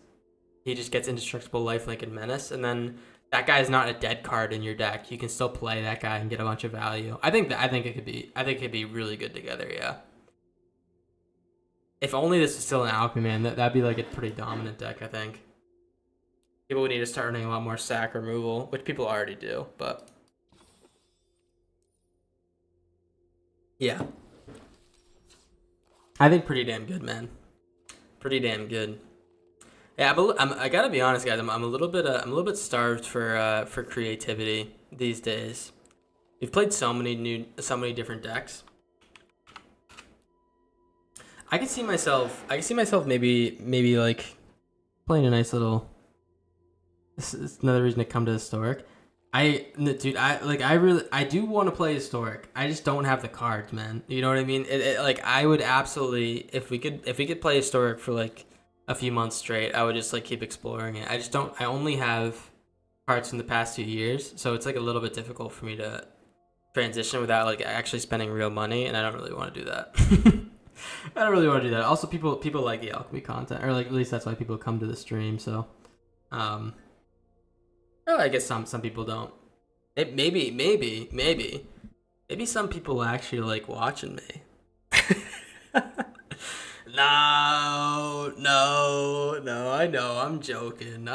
he just gets indestructible, lifelink, and menace, and then that guy is not a dead card in your deck. You can still play that guy and get a bunch of value. I think it could be really good together. Yeah. If only this was still an alchemy, man, that'd be like a pretty dominant deck. I think. People would need to start running a lot more sack removal, which people already do, but yeah. I think pretty damn good, man. Pretty damn good. Yeah, I gotta be honest, guys. I'm a little bit starved for creativity these days. We've played so many different decks. I can see myself maybe like playing a nice little. This is another reason to come to Historic. Dude, I do want to play Historic. I just don't have the cards, man. You know what I mean? Like I would absolutely, if we could play Historic for like a few months straight, I would just like keep exploring it. I just don't. I only have cards from the past 2 years, so it's like a little bit difficult for me to transition without like actually spending real money, and I don't really want to do that. I don't really want to do that. Also, people like the alchemy content, or like at least that's why people come to the stream. So, well, I guess some people don't. Maybe some people actually like watching me. No. I know. I'm joking.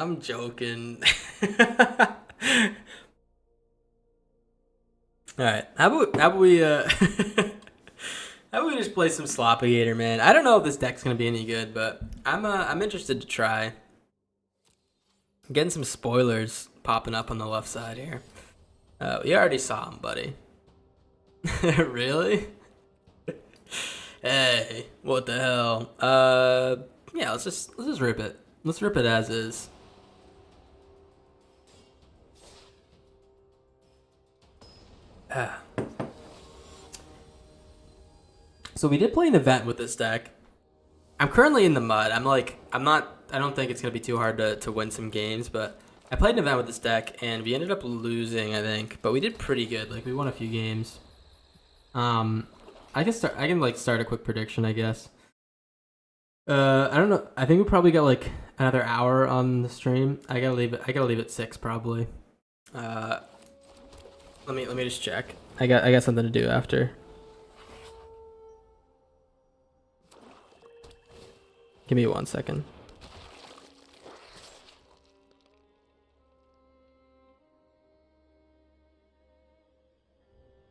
All right. How about we how about we just play some Sloppy man? I don't know if this deck's gonna be any good, but I'm interested to try. Getting some spoilers popping up on the left side here. You already saw him, buddy. Really? Hey, what the hell? Yeah, let's just rip it. Let's rip it as is. Ah. So we did play an event with this deck. I'm currently in the mud. I don't think it's gonna be too hard to win some games, but I played an event with this deck and we ended up losing, I think, but we did pretty good. Like we won a few games. I can like start a quick prediction, I guess. I don't know. I think we probably got like another hour on the stream. I gotta leave it 6 probably. Uh, let me just check. I got something to do after. Give me 1 second.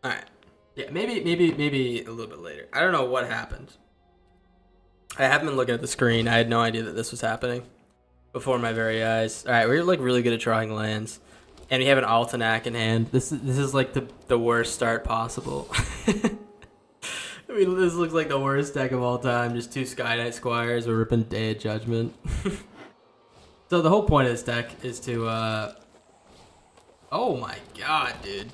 All right. Yeah, maybe a little bit later. I don't know what happened. I haven't been looking at the screen. I had no idea that this was happening before my very eyes. All right, we're like really good at drawing lands, and we have an Altenac in hand. This is like the worst start possible. I mean, this looks like the worst deck of all time. Just 2 Sky Knight Squires. We're ripping Day of Judgment. So the whole point of this deck is to, oh my god, dude.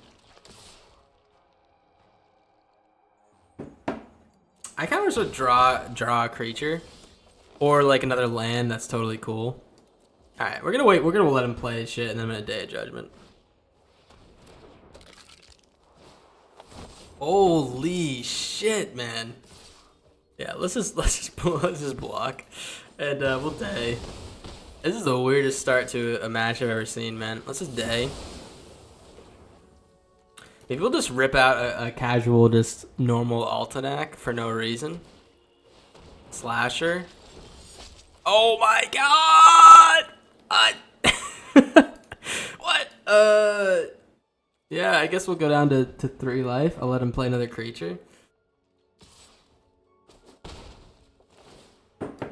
I kind of wish to draw a creature, or like another land. That's totally cool. All right, we're gonna wait. We're gonna let him play his shit, and then I'm gonna Day of Judgment. Holy shit, man! Yeah, let's just block, and we'll Day. This is the weirdest start to a match I've ever seen, man. Let's just Day. Maybe we'll just rip out a casual, just normal Altenac for no reason. Slasher. Oh my god! What? Yeah, I guess we'll go down to 3 life. I'll let him play another creature.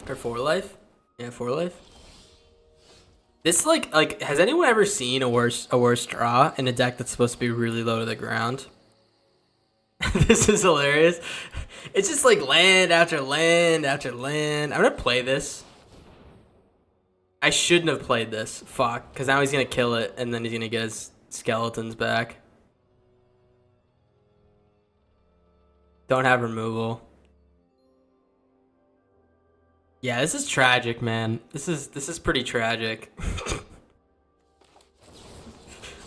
Or 4 life? Yeah, 4 life. This like has anyone ever seen a worse draw in a deck that's supposed to be really low to the ground? This is hilarious. It's just like land after land after land. I'm gonna play this. I shouldn't have played this. Fuck, because now he's gonna kill it and then he's gonna get his skeletons back. Don't have removal. Yeah, this is tragic, man. This is pretty tragic.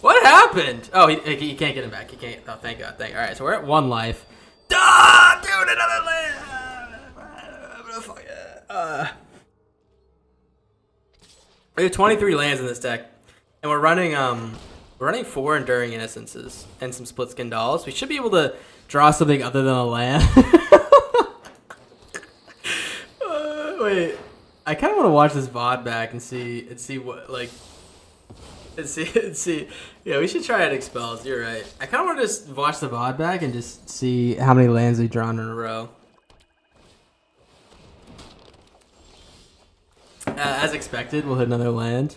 What happened? Oh, he can't get him back. He can't. Oh, thank God. All right, so we're at 1 life. Ah, dude, another land. We have 23 lands in this deck, and we're running 4 Enduring Innocences and some Split Skin Dolls. We should be able to draw something other than a land. Wait, I kind of want to watch this VOD back and see what like, and see. Yeah, we should try it Expels. You're right. I kind of want to just watch the VOD back and just see how many lands we've drawn in a row. As expected, we'll hit another land.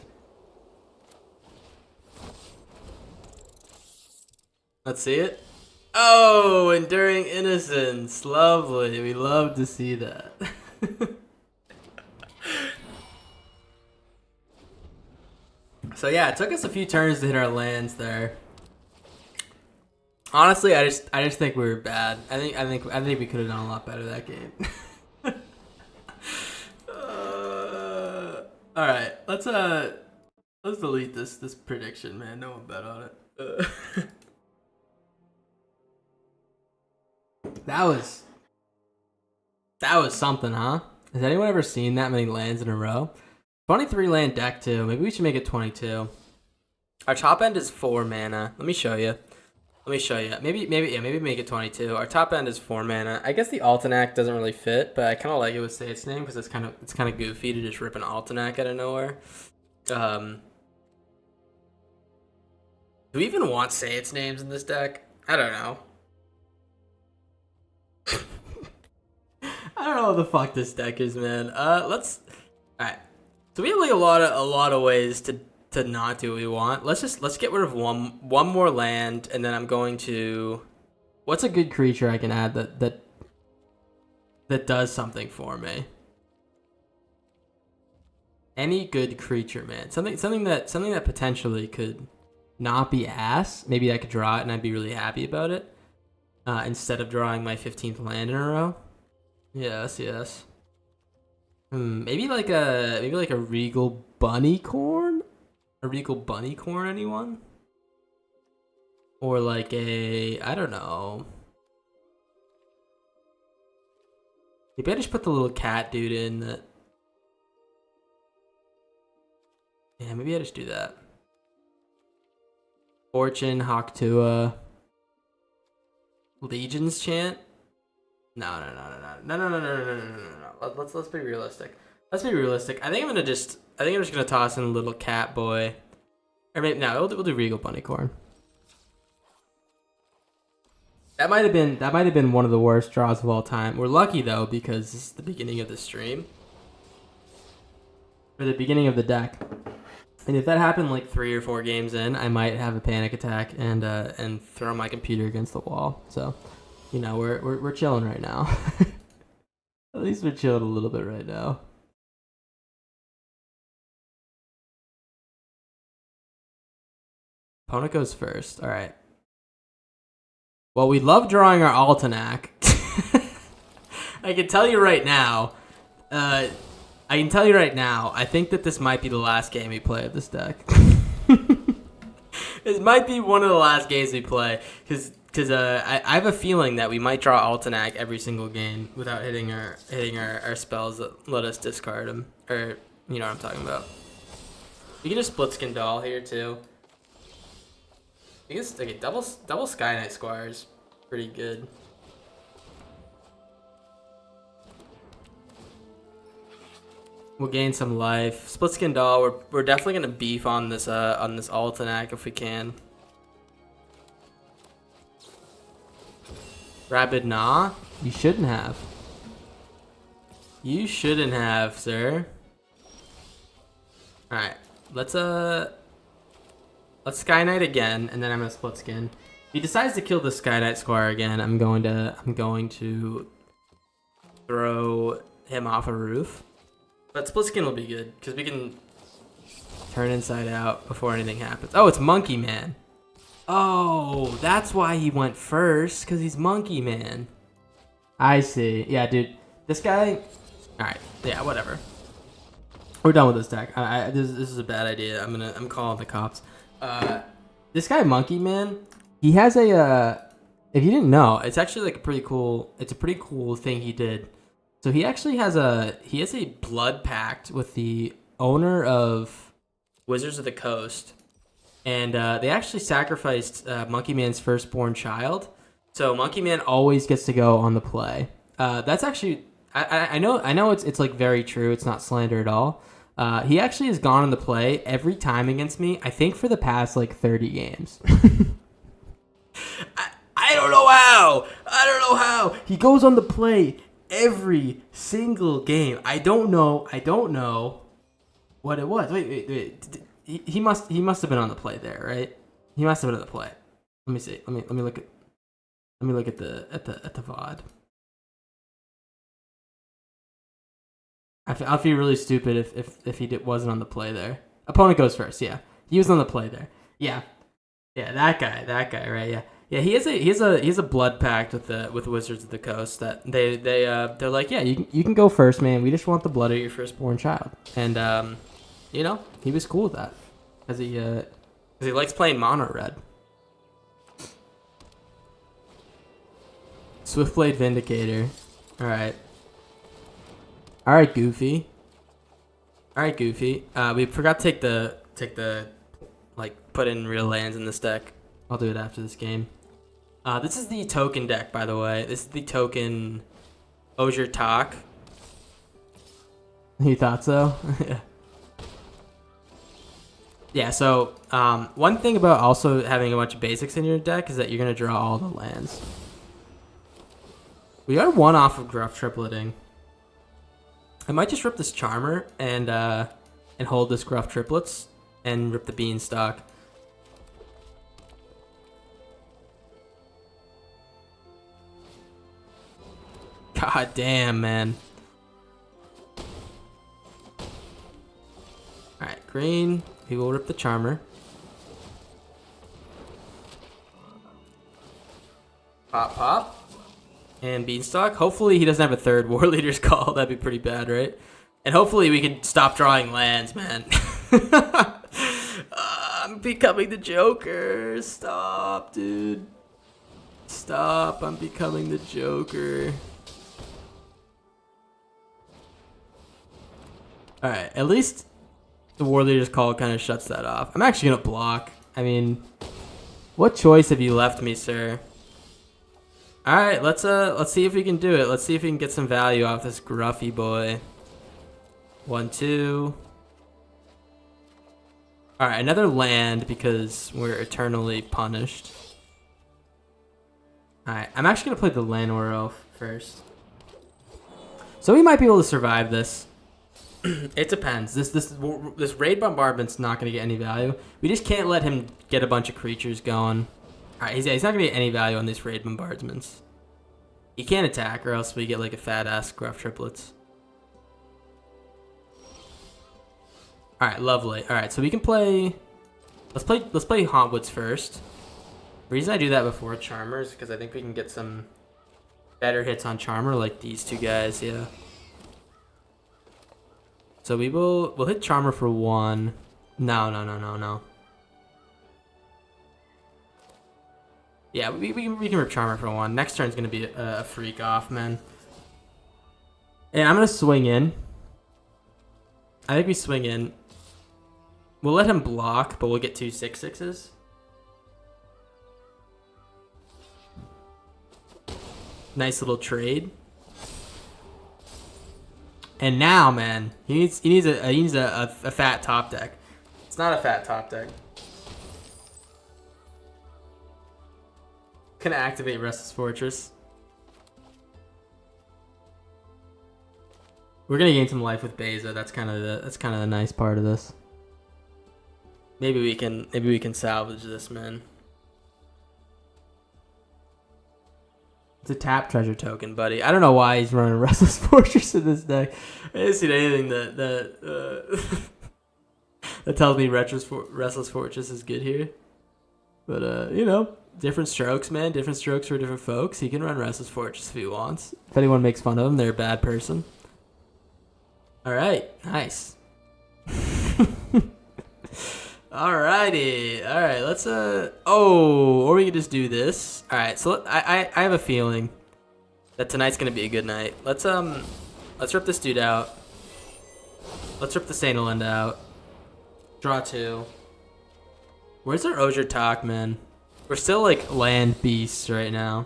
Let's see it. Oh, Enduring Innocence. Lovely. We love to see that. So yeah, it took us a few turns to hit our lands there. Honestly, I just think we were bad. I think we could have done a lot better that game. All right, let's delete this prediction, man. No one bet on it. That was something, huh? Has anyone ever seen that many lands in a row? 23 land deck too. Maybe we should make it 22. Our top end is 4 mana. Let me show you. Maybe make it 22. Our top end is 4 mana. I guess the Altenac doesn't really fit, but I kind of like it with Say Its Name because it's kind of goofy to just rip an Altenac out of nowhere. Do we even want Say Its Names in this deck? I don't know. I don't know what the fuck this deck is, man. All right. So we have like a lot of ways to not do what we want. Let's get rid of one more land, and then I'm going to. What's a good creature I can add that does something for me? Any good creature, man. Something that potentially could not be ass. Maybe I could draw it and I'd be really happy about it. Instead of drawing my 15th land in a row. Yes. Maybe like a Regal Bunnycorn? A Regal Bunnycorn, anyone? Or like I don't know. Maybe I just put the little cat dude in that. Yeah, maybe I just do that. Fortune, Haktua, Legion's Chant. No. Let's be realistic. Let's be realistic. I think I'm just gonna toss in a little Cat Boy, or maybe no, we'll do Regal Bunnycorn. That might have been one of the worst draws of all time. We're lucky though because this is the beginning of the stream, or the beginning of the deck. And if that happened like 3 or 4 games in, I might have a panic attack and throw my computer against the wall. So, you know, we're chilling right now. At least we're chilling a little bit right now. Opponent goes first. All right. Well, we love drawing our Altanak. I can tell you right now. I think that this might be the last game we play of this deck. This might be one of the last games we play, because I have a feeling that we might draw Altanak every single game without hitting our spells that let us discard them, or you know what I'm talking about. You can just split skin doll here too. I guess okay, double Sky Knight Squire is pretty good. We'll gain some life. Split skin doll. We're definitely gonna beef on this Altanak if we can. Rabid Nah? You shouldn't have. You shouldn't have, sir. All right, let's Sky Knight again, and then I'm gonna split skin. If he decides to kill the Sky Knight Squire again, I'm going to throw him off a roof. But split skin will be good because we can turn inside out before anything happens. Oh, it's Monkey Man. Oh, that's why he went first, because he's Monkey Man. I see. Yeah, dude, this guy. All right. Yeah, whatever. We're done with this deck. This is a bad idea. I'm calling the cops. This guy Monkey Man, he has a if you didn't know, it's actually like a pretty cool thing he did. So he actually has a blood pact with the owner of Wizards of the Coast, and they actually sacrificed Monkey Man's firstborn child. So Monkey Man always gets to go on the play. That's actually I know it's like very true. It's not slander at all. He actually has gone on the play every time against me, I think for the past like 30 games. I don't know how. He goes on the play every single game. I don't know what it was. Wait. He must have been on the play there, right? He must have been on the play. Let me see. Let me look at the VOD. I'll feel really stupid if he wasn't on the play there. Opponent goes first. Yeah, he was on the play there. Yeah, that guy, right? Yeah. He has a blood pact with Wizards of the Coast that they're like, yeah, you can go first, man. We just want the blood of your firstborn child, and you know, he was cool with that because he likes playing mono red. Swiftblade Vindicator. All right, Goofy. We forgot to take the like put in real lands in this deck. I'll do it after this game. This is the token deck, by the way. This is the token Osier Talk. You thought so? Yeah. Yeah, so one thing about also having a bunch of basics in your deck is that you're gonna draw all the lands. We are one off of Gruff tripleting. I might just rip this Charmer and hold this Gruff triplets and rip the Beanstalk. God damn, man. Alright, green. We will rip the Charmer. Pop. And Beanstalk. Hopefully he doesn't have a third War Leader's Call. That'd be pretty bad, right? And hopefully we can stop drawing lands, man. I'm becoming the Joker. Stop, dude. Stop. I'm becoming the Joker. Alright, at least the War Leader's Call kind of shuts that off. I'm actually going to block. I mean, What choice have you left me, sir? All right, let's see if we can do it. Let's see if we can get some value off this Gruffy boy. 1, 2. All right, another land because we're eternally punished. All right, I'm actually gonna play the Llanowar Elf first. So we might be able to survive this. It depends. This raid bombardment's not gonna get any value. We just can't let him get a bunch of creatures going. Alright, he's not gonna get any value on these raid bombardments. He can't attack or else we get like a fat ass Gruff triplets. Alright, lovely. Alright, so we can play let's play Hauntwoods first. The reason I do that before Charmer is because I think we can get some better hits on Charmer like these two guys, yeah. So we'll hit Charmer for 1. No. Yeah, we can rip Charmer for 1. Next turn's gonna be a freak off, man. And I'm gonna swing in. I think we swing in. We'll let him block, but we'll get 2 6/6s. Nice little trade. And now, man, he needs a fat top deck. It's not a fat top deck. Gonna activate Restless Fortress. We're gonna gain some life with Beza. That's kind of the nice part of this. Maybe we can salvage this, man. It's a tap treasure token, buddy. I don't know why he's running Restless Fortress in this deck. I didn't see anything that tells me Restless Fortress is good here. But you know, different strokes, man. Different strokes for different folks. He can run Restless Fortress if he wants. If anyone makes fun of him, they're a bad person. All right, nice. Alrighty, all right. Let's or we could just do this. All right, so I have a feeling that tonight's gonna be a good night. Let's rip this dude out. Let's rip the Saint Alinda out. Draw 2. Where's our Osier Talk, man? We're still like land beasts right now.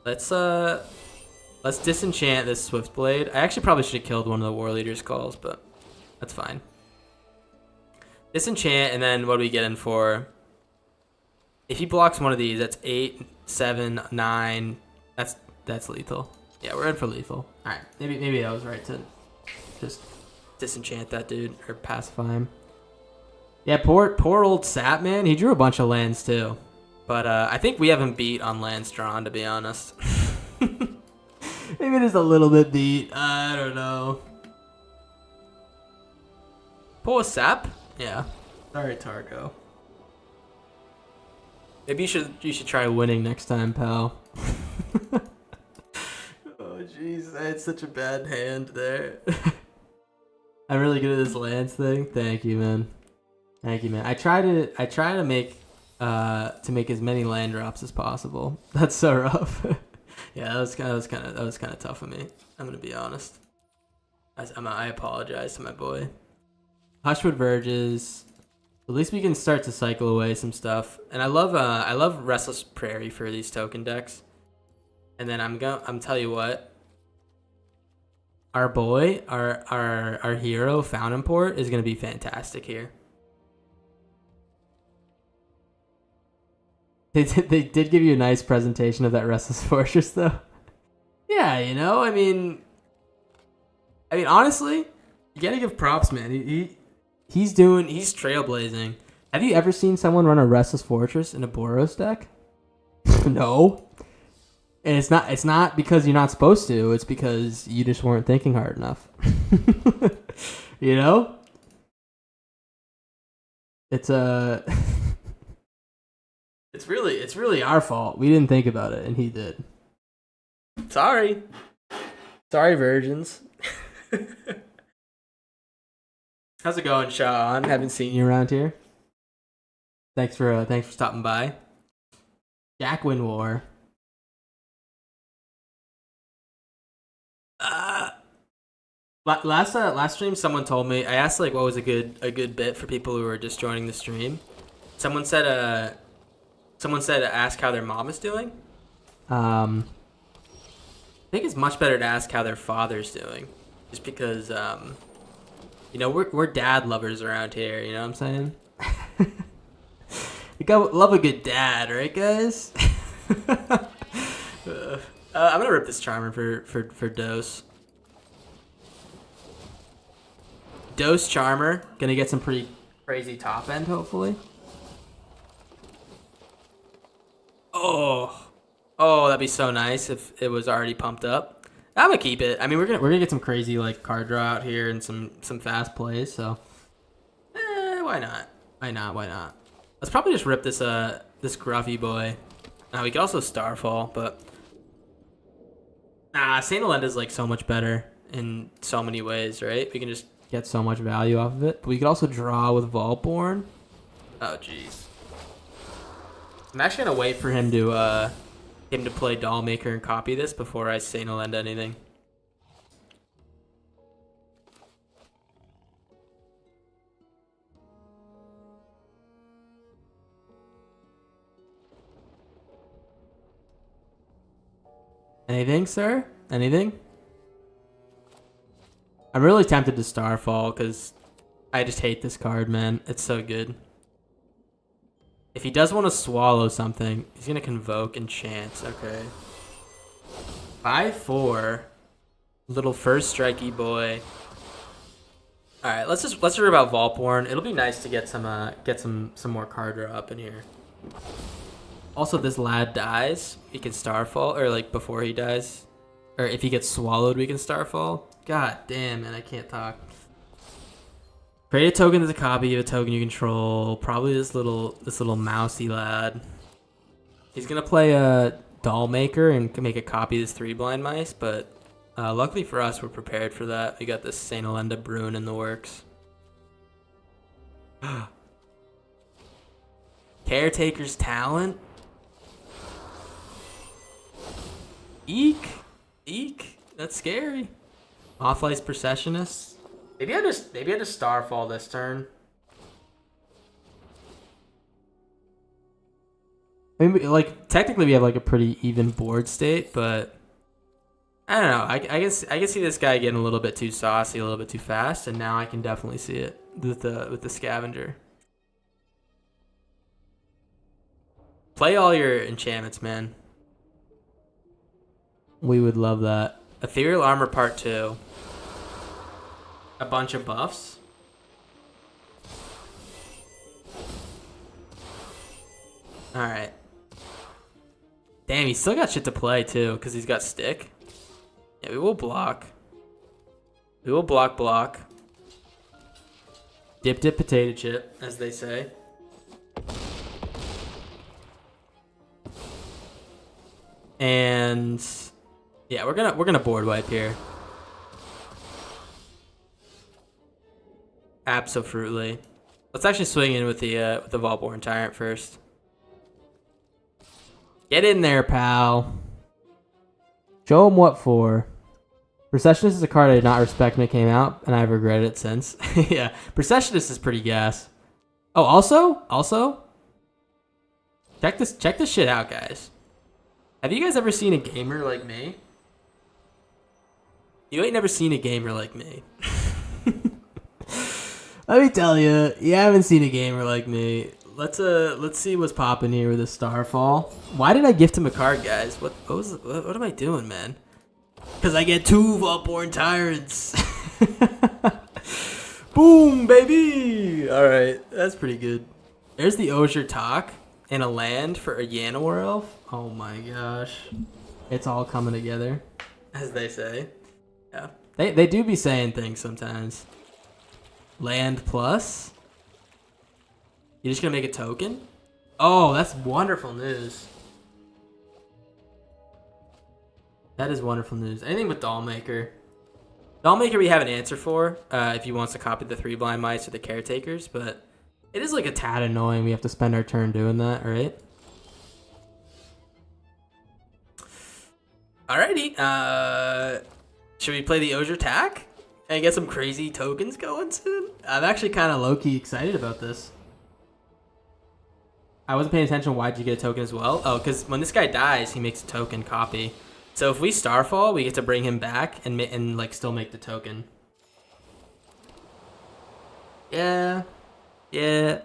Let's disenchant this Swiftblade. I actually probably should have killed one of the War Leader's calls, but that's fine. Disenchant, and then what do we get in for? If he blocks one of these, that's 8, 7, 9. That's lethal. Yeah, we're in for lethal. All right, maybe I was right to just disenchant that dude or pacify him. Yeah, poor old Sap, man. He drew a bunch of lands too, but I think we have him beat on lands drawn, to be honest. Maybe just a little bit beat. I don't know. Poor Sap. Yeah. Sorry, Targo. Maybe you should try winning next time, pal. Oh jeez, I had such a bad hand there. I'm really good at this lands thing. Thank you, man. Thank you, man. I try to make as many land drops as possible. That's so rough. Yeah, that was kind of tough of me. I'm gonna be honest. I apologize to my boy. Hushwood Verges. At least we can start to cycle away some stuff. And I love Restless Prairie for these token decks. And then I'm tell you what. Our boy, our hero, Fountain Port, is gonna be fantastic here. They did give you a nice presentation of that Restless Fortress, though. Yeah, you know, I mean, honestly, you gotta give props, man. He's trailblazing. Have you ever seen someone run a Restless Fortress in a Boros deck? No. And it's not because you're not supposed to. It's because you just weren't thinking hard enough. You know? It's It's really our fault. We didn't think about it, and he did. Sorry, virgins. How's it going, Sean? Haven't seen you around here. Thanks for stopping by. Jackwin War. Last stream, someone told me. I asked like what was a good bit for people who were just joining the stream. Someone said Someone said ask how their mom is doing. I think it's much better to ask how their father's doing, just because you know we're dad lovers around here. You know what I'm saying? You gotta love a good dad, right, guys? I'm gonna rip this Charmer for Dose. Dose Charmer, gonna get some pretty crazy top end, hopefully. Oh, that'd be so nice if it was already pumped up. I'm gonna keep it. I mean, we're gonna get some crazy like card draw out here and some fast plays. So, why not? Why not? Let's probably just rip this this Gruffy boy. Now we could also Starfall, but Saint Alenda is like so much better in so many ways, right? We can just get so much value off of it. But we could also draw with Vaultborn. Oh jeez. I'm actually gonna wait for him to play Dollmaker and copy this before I Saint Alenda anything. Anything, sir? Anything? I'm really tempted to Starfall because I just hate this card, man. It's so good. If he does want to swallow something, he's going to Convoke Enchant. Okay. 5/4. Little first strikey boy. Alright, let's just hear about Vaultborn. It'll be nice to get some more card draw up in here. Also, this lad dies. He can Starfall, or like before he dies. Or if he gets swallowed, we can Starfall. God damn, man, I can't talk. Create a token as a copy of a token you control. Probably this little mousy lad. He's gonna play a Dollmaker and make a copy of this 3 blind mice, but luckily for us, we're prepared for that. We got this Saint Alenda Bruin in the works. Caretaker's Talent. Eek. That's scary. Off-Ice Processionist. Maybe I just Starfall this turn. I mean, like technically we have like a pretty even board state, but I don't know. I can see this guy getting a little bit too saucy, a little bit too fast, and now I can definitely see it with the Scavenger. Play all your enchantments, man. We would love that. Ethereal Armor Part 2. A bunch of buffs. Alright. Damn, he's still got shit to play too, because he's got Stick. Yeah, we will block. We will block. Dip, potato chip, as they say. And yeah, we're gonna board wipe here. Absolutely. Let's actually swing in with the Vaultborn Tyrant first. Get in there, pal. Show him what for. Processionist is a card I did not respect when it came out, and I've regretted it since. Yeah, Processionist is pretty gas. Oh, also, check this shit out, guys. Have you guys ever seen a gamer like me? You ain't never seen a gamer like me. Let me tell you, you haven't seen a gamer like me. Let's see what's popping here with a Starfall. Why did I gift him a card, guys? What am I doing, man? Because I get 2 Vaultborn Tyrants. Boom, baby! Alright, that's pretty good. There's the Osier Talk and a land for a Llanowar Elf. Oh my gosh. It's all coming together, as they say. Yeah. They do be saying things sometimes. Land plus? You're just gonna make a token? Oh, that's wonderful news. That is wonderful news. Anything with Dollmaker. Dollmaker we have an answer for, if he wants to copy the 3 blind mice or the caretakers, but it is like a tad annoying we have to spend our turn doing that, right? Alrighty, should we play the Osier Tack and get some crazy tokens going soon? I'm actually kind of low-key excited about this. I wasn't paying attention. Why'd you get a token as well? Oh, because when this guy dies, he makes a token copy. So if we Starfall, we get to bring him back and like still make the token. Yeah. Yeah.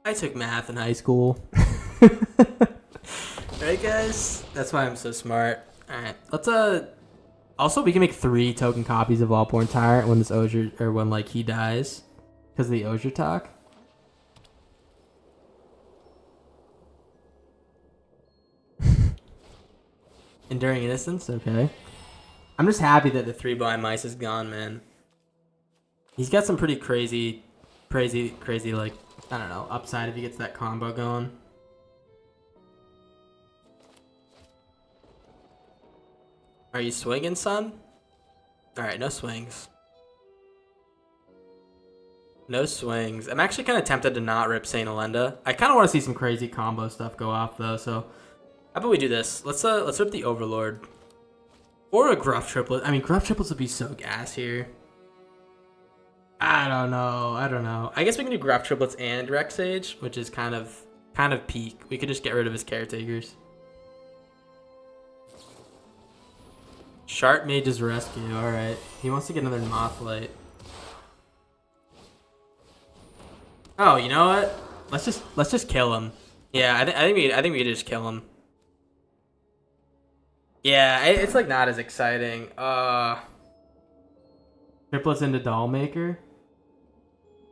I took math in high school. Right, guys? That's why I'm so smart. Alright. Let's also we can make 3 token copies of Allborn Tyrant when this Osier or when like he dies. Because of the Osier talk. Enduring Innocence, okay. I'm just happy that the 3 blind mice is gone, man. He's got some pretty crazy, like, I don't know, upside if he gets that combo going. Are you swinging, son? Alright, no swings. No swings. I'm actually kind of tempted to not rip Saint Elenda. I kind of want to see some crazy combo stuff go off, though, so... How about we do this? Let's rip the Overlord. Or a Gruff Triplet. I mean, Gruff Triplets would be so gas here. I don't know. I guess we can do Gruff Triplets and Rex Sage, which is kind of peak. We could just get rid of his caretakers. Sharp Mage's Rescue, alright. He wants to get another Mothlight. Oh, you know what? Let's just kill him. Yeah, I think we could just kill him. Yeah, it's like not as exciting. Triplets into Dollmaker.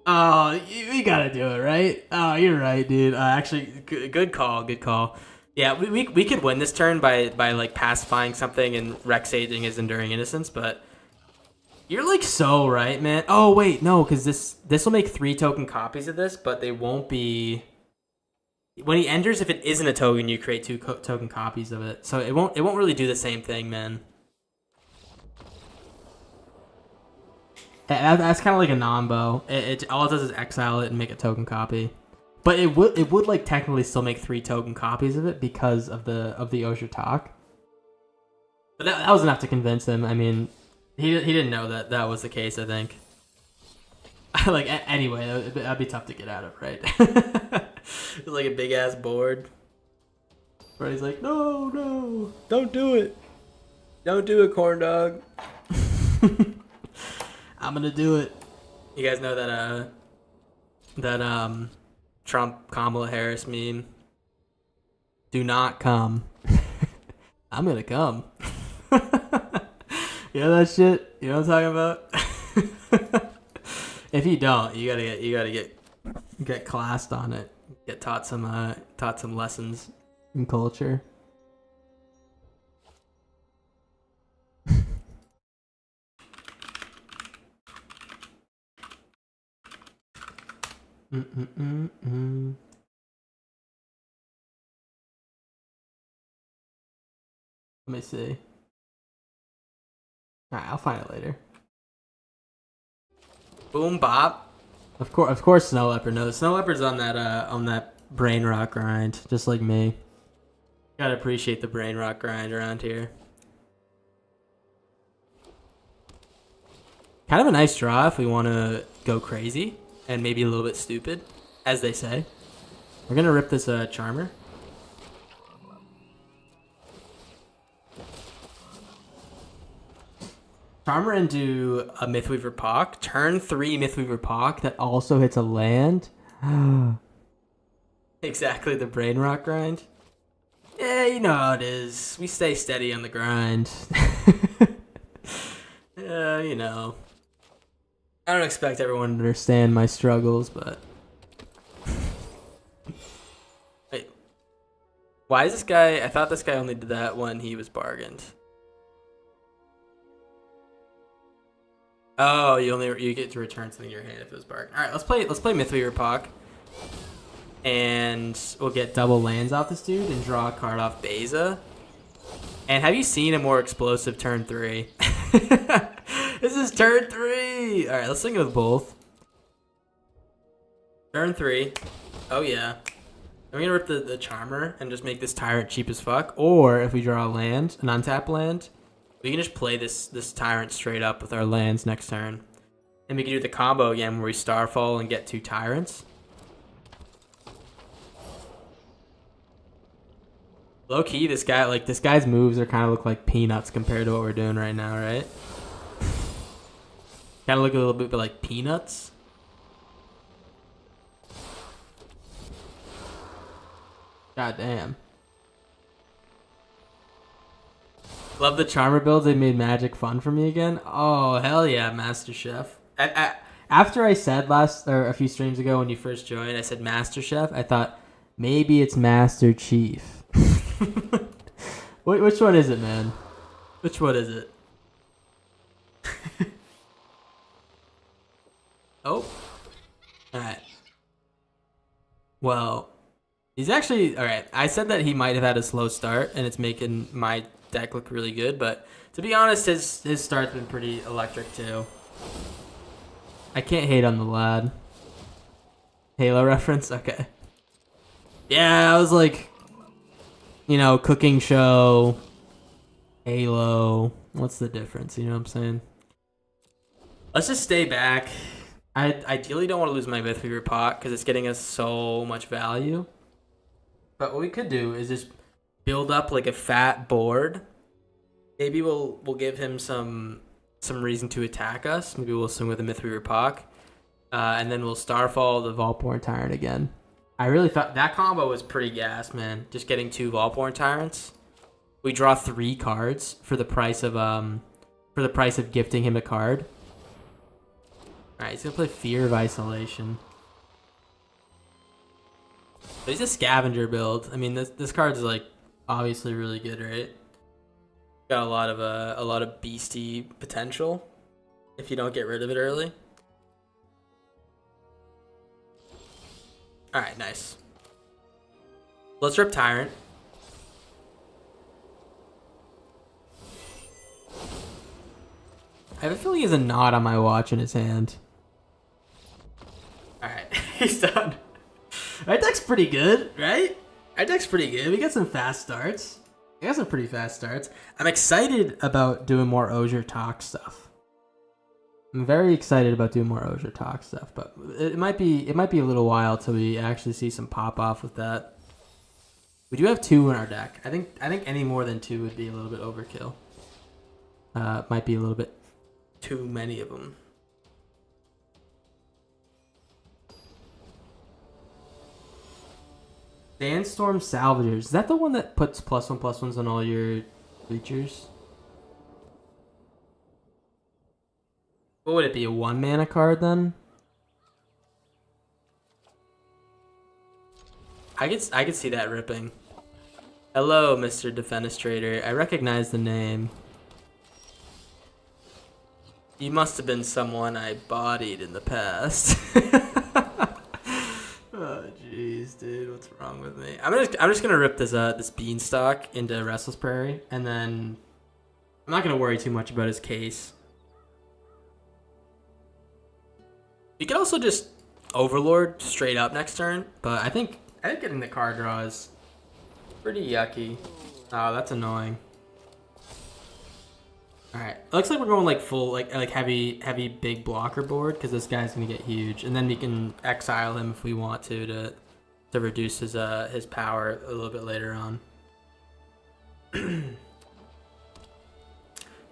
Oh, you gotta do it, right? Oh, you're right, dude. Actually, good call. Yeah, we could win this turn by like pacifying something and Rex Aging his Enduring Innocence, but you're like so right, man. Oh wait, no, because this will make 3 token copies of this, but they won't be. When he enters, if it isn't a token, you create 2 token copies of it. So it won't really do the same thing, man. That's kind of like a non-bow. All it does is exile it and make a token copy. But it would like technically still make 3 token copies of it because of the Osier talk. But that was enough to convince him. I mean, he didn't know that was the case, I think. Like anyway, that'd be tough to get out of, right? It's like a big ass board. Freddy's like, no, don't do it, corn dog. I'm gonna do it. You guys know that Trump Kamala Harris meme? Do not come. I'm gonna come. You know that shit? You know what I'm talking about? If you don't, you gotta get classed on it. Get taught some lessons in culture. Let me see. Alright, I'll find it later. Boom bop. Of course, Snow Leopard knows. Snow Leopard's on that brain rock grind, just like me. Gotta appreciate the brain rock grind around here. Kind of a nice draw if we want to go crazy and maybe a little bit stupid, as they say. We're gonna rip this Charmer. Charmer into a Mythweaver Pock. Turn 3 Mythweaver Pock that also hits a land. Exactly the brain rock grind. Yeah, you know how it is. We stay steady on the grind. You know. I don't expect everyone to understand my struggles, but... Wait. Why is this guy... I thought this guy only did that when he was bargained. Oh, you get to return something to your hand if it was bargained. All right, let's play Mythweaver Pock, and we'll get double lands off this dude and draw a card off Beza. And have you seen a more explosive turn 3? This is turn 3. All right, let's swing it with both. Turn 3. Oh yeah. I'm gonna rip the Charmer and just make this Tyrant cheap as fuck. Or if we draw a land, an untapped land, we can just play this Tyrant straight up with our lands next turn. And we can do the combo again where we Starfall and get 2 Tyrants. Low key, this guy's moves are kind of look like peanuts compared to what we're doing right now, right? Kind of look a little bit like peanuts. God damn. Love the charmer builds. They made magic fun for me again. Oh, hell yeah, Master Chef. After I said a few streams ago when you first joined, I said Master Chef, I thought maybe it's Master Chief. Which one is it, man? Which one is it? Oh. Alright. Well, he's actually... Alright, I said that he might have had a slow start, and it's making my deck look really good, but to be honest, his start's been pretty electric, too. I can't hate on the lad. Halo reference? Okay. Yeah, I was like... You know, cooking show, Halo. What's the difference? You know what I'm saying? Let's just stay back. I ideally don't want to lose my Mythweaver pot because it's getting us so much value. But what we could do is just build up like a fat board. Maybe we'll give him some reason to attack us. Maybe we'll swing with a Mythweaver Pock. And then we'll Starfall the Volporn Tyrant again. I really thought that combo was pretty gas, man. Just getting 2 Volporn Tyrants. We draw 3 cards for the price of gifting him a card. Alright, he's gonna play Fear of Isolation. But he's a scavenger build. I mean, this card is like obviously really good, right? Got a lot of beastie potential if you don't get rid of it early. Alright, nice. Let's rip Tyrant. I have a feeling he has a knot on my watch in his hand. Alright, he's done. Our deck's pretty good, right? Our deck's pretty good. We got some fast starts. We got some pretty fast starts. I'm excited about doing more Osier Talk stuff. I'm very excited about doing more Osier Talk stuff, but it might be a little while till we actually see some pop off with that. We do have 2 in our deck. I think any more than 2 would be a little bit overkill. Might be a little bit too many of them. Sandstorm Salvagers. Is that the one that puts +1/+1s on all your creatures? What would it be, a 1 mana card then? I could see that ripping. Hello, Mr. Defenestrator. I recognize the name. You must have been someone I bodied in the past. Oh jeez, dude, what's wrong with me? I'm just gonna rip this Beanstalk into Restless Prairie, and then I'm not gonna worry too much about his case. You could also just Overlord straight up next turn, but I think getting the card draw is pretty yucky. Oh, that's annoying. Alright, looks like we're going like full, like heavy big blocker board, because this guy's gonna get huge, and then we can exile him if we want to reduce his power a little bit later on.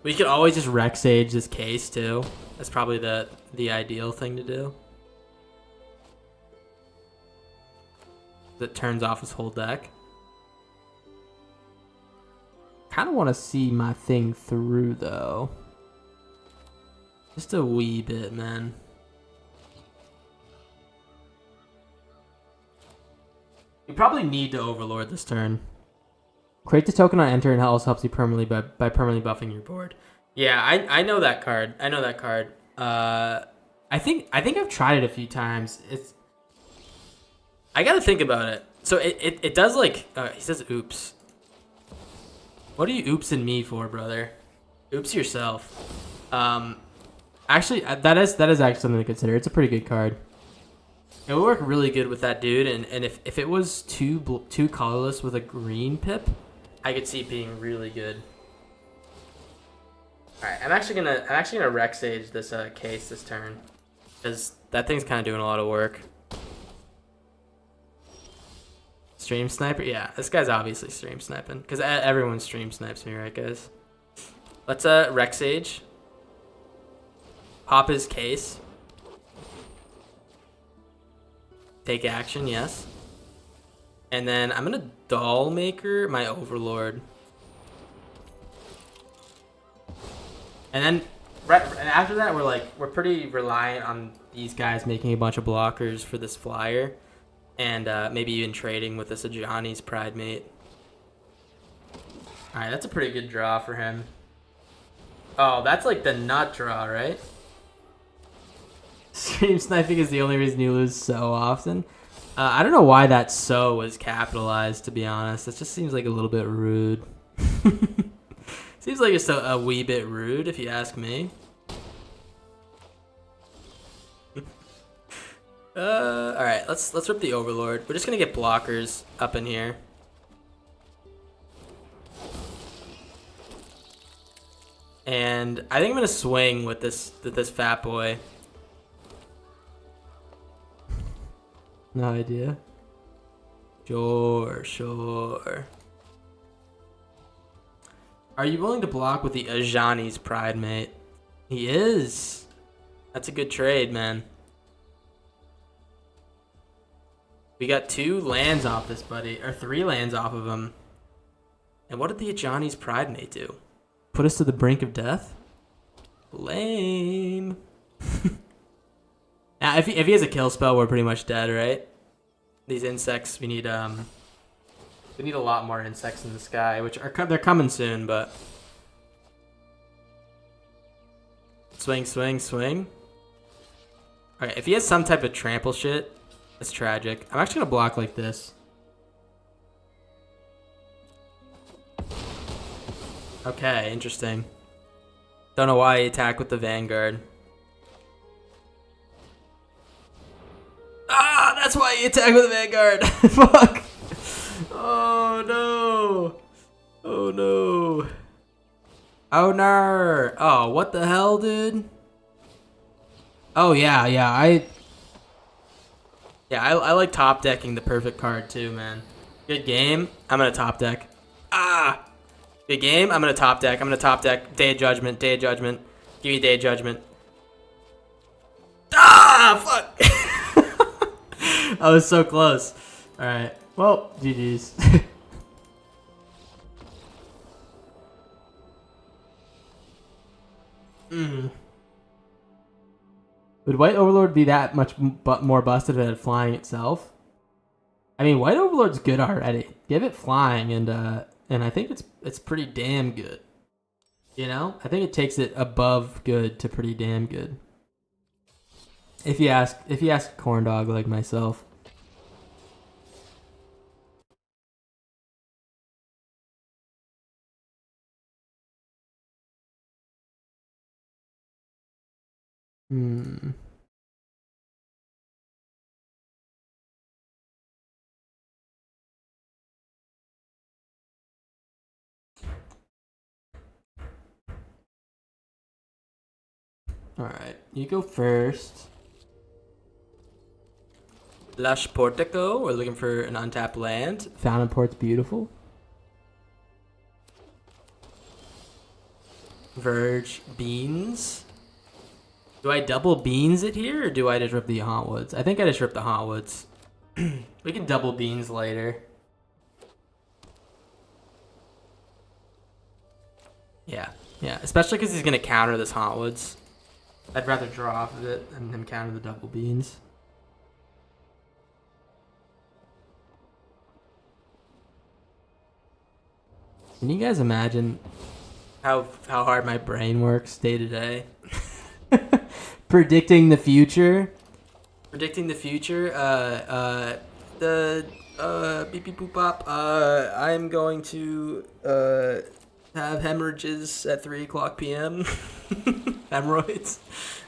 We could always just Rex Sage this case too. That's probably the ideal thing to do. That turns off his whole deck. Kind of want to see my thing through though. Just a wee bit, man. You probably need to Overlord this turn. Create the token on enter and it also helps you permanently by permanently buffing your board. Yeah, I know that card. I know that card. I think I've tried it a few times. I gotta think about it. So it does like he says oops. What are you oopsing me for, brother? Oops yourself. Actually, that is actually something to consider. It's a pretty good card. It would work really good with that dude, and if it was two colorless with a green pip, I could see it being really good. All right, I'm actually gonna Rex Sage this case this turn, because that thing's kind of doing a lot of work. Stream sniper? Yeah, this guy's obviously stream sniping. Because everyone stream snipes me, right, guys? Let's Rex Age. Pop his case. Take action, yes. And then I'm gonna doll maker my overlord. And then and after that we're pretty reliant on these guys making a bunch of blockers for this flyer. And maybe even trading with this Ajani's Pride Mate. Alright, that's a pretty good draw for him. Oh, that's like the nut draw, right? Stream sniping is the only reason you lose so often. I don't know why that "so" was capitalized, to be honest. It just seems like a little bit rude. Seems like it's a wee bit rude, if you ask me. Alright, let's rip the Overlord. We're just gonna get blockers up in here. And I think I'm gonna swing with this fat boy. No idea. Sure. Are you willing to block with the Ajani's Pride Mate? He is. That's a good trade, man. We got 2 lands off this buddy, or 3 lands off of him. And what did the Ajani's Pride Mate do? Put us to the brink of death? Lame. Now, if he has a kill spell, we're pretty much dead, right? These insects, we need a lot more insects in the sky, which they're coming soon, but swing. Alright, if he has some type of trample shit, that's tragic. I'm actually gonna block like this. Okay, interesting. Don't know why he attacked with the Vanguard. Ah, that's why he attacked with the Vanguard. Fuck. Oh no. Oh no. Oh no. Oh, what the hell, dude? Oh yeah. I like top decking the perfect card too, man. Good game. I'm gonna top deck. Ah. Good game. I'm gonna top deck. Day of Judgment. Give me Day of Judgment. Ah, fuck. I was so close. All right. Well, GG's. Would White Overlord be that much more busted if it had flying itself? I mean, White Overlord's good already. Give it flying, and I think it's pretty damn good. You know, I think it takes it above good to pretty damn good. If you ask a corn dog like myself. Alright, you go first. Lush Portico, we're looking for an untapped land. Fountain Port's beautiful. Verge Beans. Do I double Beans it here, or do I just rip the Hauntwoods? I think I just rip the Hauntwoods. We can double Beans later. Yeah, especially because he's going to counter this Hauntwoods. I'd rather draw off of it and him counter the double Beans. Can you guys imagine how hard my brain works day to day? Predicting the future. Beep beep boop bop. I'm going to have hemorrhages at 3:00 p.m. Hemorrhoids.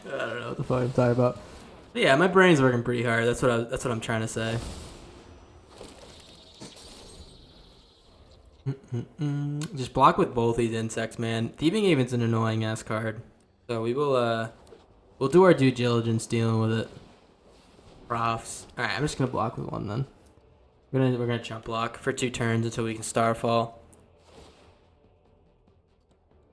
I don't know what the fuck I'm talking about. But yeah, my brain's working pretty hard. That's what I'm trying to say. Just block with both these insects, man. Thieving Haven's an annoying ass card, so we'll do our due diligence dealing with it. Profs. All right, I'm just gonna block with one then. We're gonna jump block for 2 turns until we can Starfall.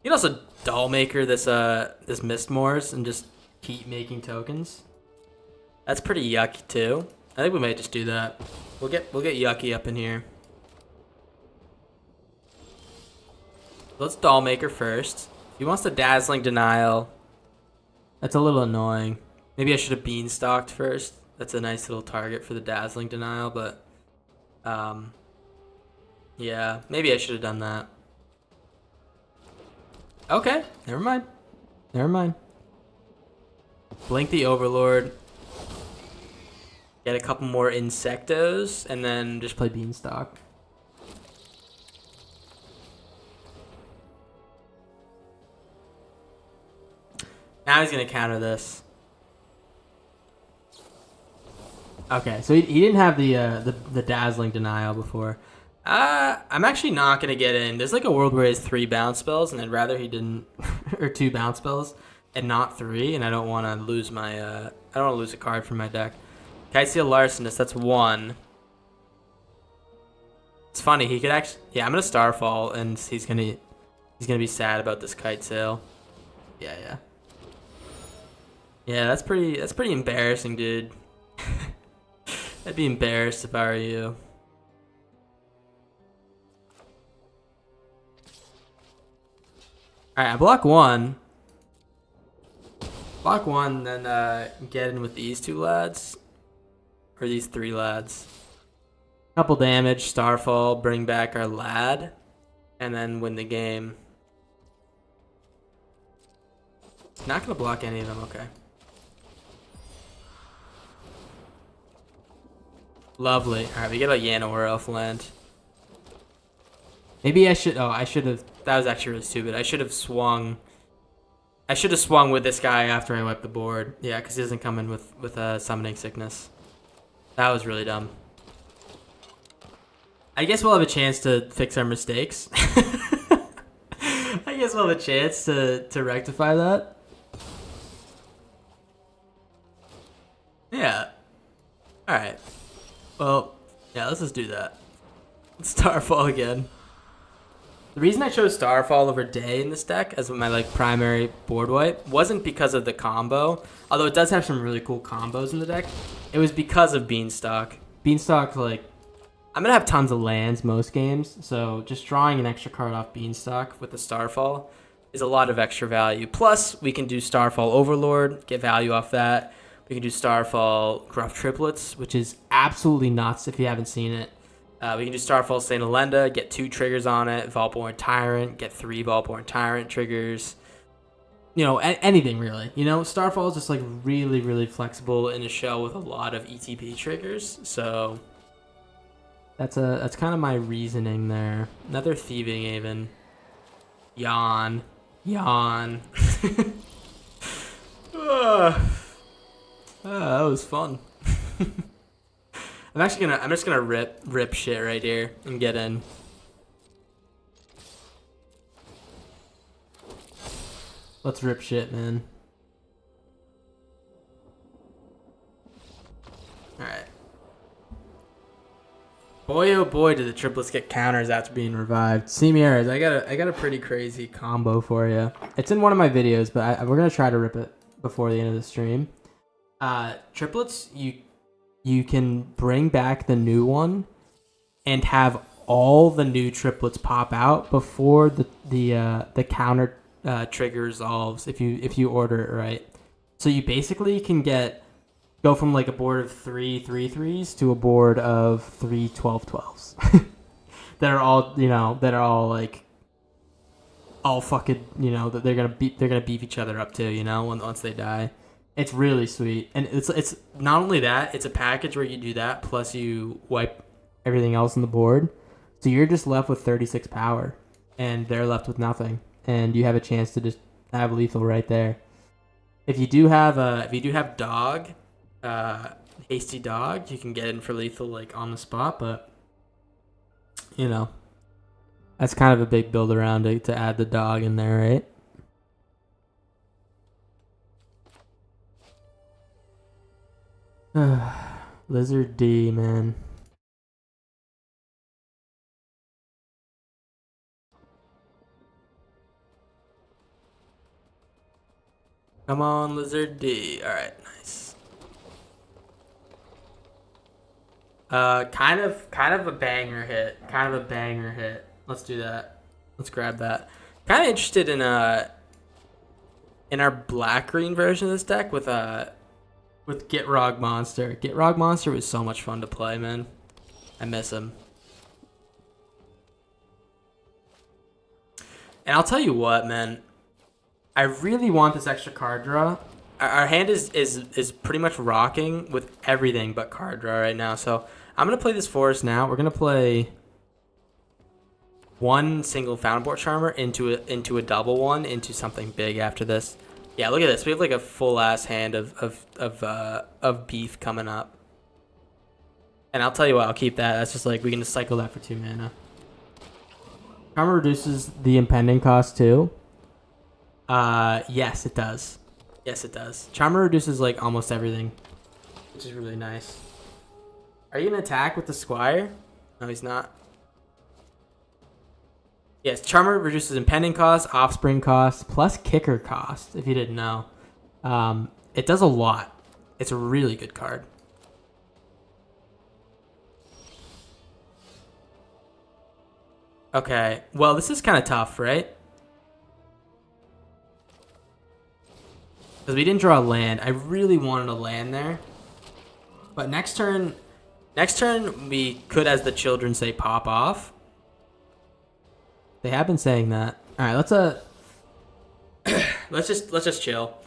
You can also Doll Maker this Mistmoors and just keep making tokens. That's pretty yucky too. I think we might just do that. We'll get Yucky up in here. Let's Doll Maker first. He wants the Dazzling Denial. That's a little annoying. Maybe I should have Beanstalked first. That's a nice little target for the Dazzling Denial, but yeah, maybe I should have done that. Okay, never mind. Never mind. Blink the Overlord. Get a couple more Insectos, and then just play Beanstalk. Now he's gonna counter this. Okay, so he didn't have the Dazzling Denial before. I'm actually not gonna get in. There's like a world where he has 3 bounce spells, and I'd rather he didn't, or 2 bounce spells, and not 3. And I don't want to lose my I don't want to lose a card from my deck. Kitesail Larcenist, that's 1. It's funny, he could actually, yeah, I'm gonna Starfall, and he's gonna be sad about this Kitesail. Yeah. Yeah, that's pretty embarrassing, dude. I'd be embarrassed if I were you. Alright, I block 1. Block 1, then get in with these 2 lads. Or these 3 lads. Couple damage, Starfall, bring back our lad, and then win the game. Not gonna block any of them, okay. Lovely. Alright, we get a Yanora Elf land. Maybe I should have, that was actually really stupid. I should have swung with this guy after I wiped the board. Yeah, because he doesn't come in with a Summoning Sickness. That was really dumb. I guess we'll have a chance to fix our mistakes. I guess we'll have a chance to rectify that. Yeah. Alright. Well, yeah, let's just do that. Let's Starfall again. The reason I chose Starfall over Day in this deck as my like primary board wipe wasn't because of the combo, although it does have some really cool combos in the deck. It was because of Beanstalk. Beanstalk, like, I'm gonna have tons of lands most games, so just drawing an extra card off Beanstalk with the Starfall is a lot of extra value. Plus, we can do Starfall Overlord, get value off that. We can do Starfall Gruff Triplets, which is absolutely nuts if you haven't seen it. We can do Starfall Saint Elenda, get 2 triggers on it. Vaultborn Tyrant, get 3 Vaultborn Tyrant triggers. You know, anything really. You know, Starfall is just like really, really flexible in a shell with a lot of ETB triggers. So that's kind of my reasoning there. Another Thieving Haven. Yawn. That was fun. I'm just gonna rip shit right here and get in. Let's rip shit, man. Alright. Boy oh boy did the triplets get counters after being revived. Semiers, I got a pretty crazy combo for you. It's in one of my videos, but we're gonna try to rip it before the end of the stream. Triplets, you can bring back the new one and have all the new triplets pop out before the counter trigger resolves if you order it right. So you basically can go from like a board of 3 3/3s to a board of 3 12/12s that are all like all fucking, you know, that they're gonna beef each other up too, you know, once they die. It's really sweet, and it's not only that, it's a package where you do that plus you wipe everything else on the board, so you're just left with 36 power, and they're left with nothing, and you have a chance to just have lethal right there. If you do have dog, hasty dog, you can get in for lethal like on the spot, but you know, that's kind of a big build around to add the dog in there, right? Lizard D, man. Come on, Lizard D. All right, nice. Kind of a banger hit. Kind of a banger hit. Let's do that. Let's grab that. Kind of interested in our black green version of this deck with Gitrog Monster. Gitrog Monster was so much fun to play, man. I miss him. And I'll tell you what, man. I really want this extra card draw. Our hand is pretty much rocking with everything but card draw right now. So I'm going to play this Forest now. We're going to play one single Fountainport Charmer into a double one into something big after this. Yeah, look at this. We have like a full ass hand of beef coming up. And I'll tell you what, I'll keep that. That's just like we can just cycle that for 2 mana. Charmer reduces the impending cost too. Yes, it does. Yes, it does. Charmer reduces like almost everything, which is really nice. Are you gonna attack with the Squire? No, he's not. Yes, Charmer reduces impending cost, offspring cost, plus kicker cost, if you didn't know. It does a lot. It's a really good card. Okay, well, this is kind of tough, right? Because we didn't draw a land. I really wanted a land there. But next turn we could, as the children say, pop off. They have been saying that. All right, let's just chill.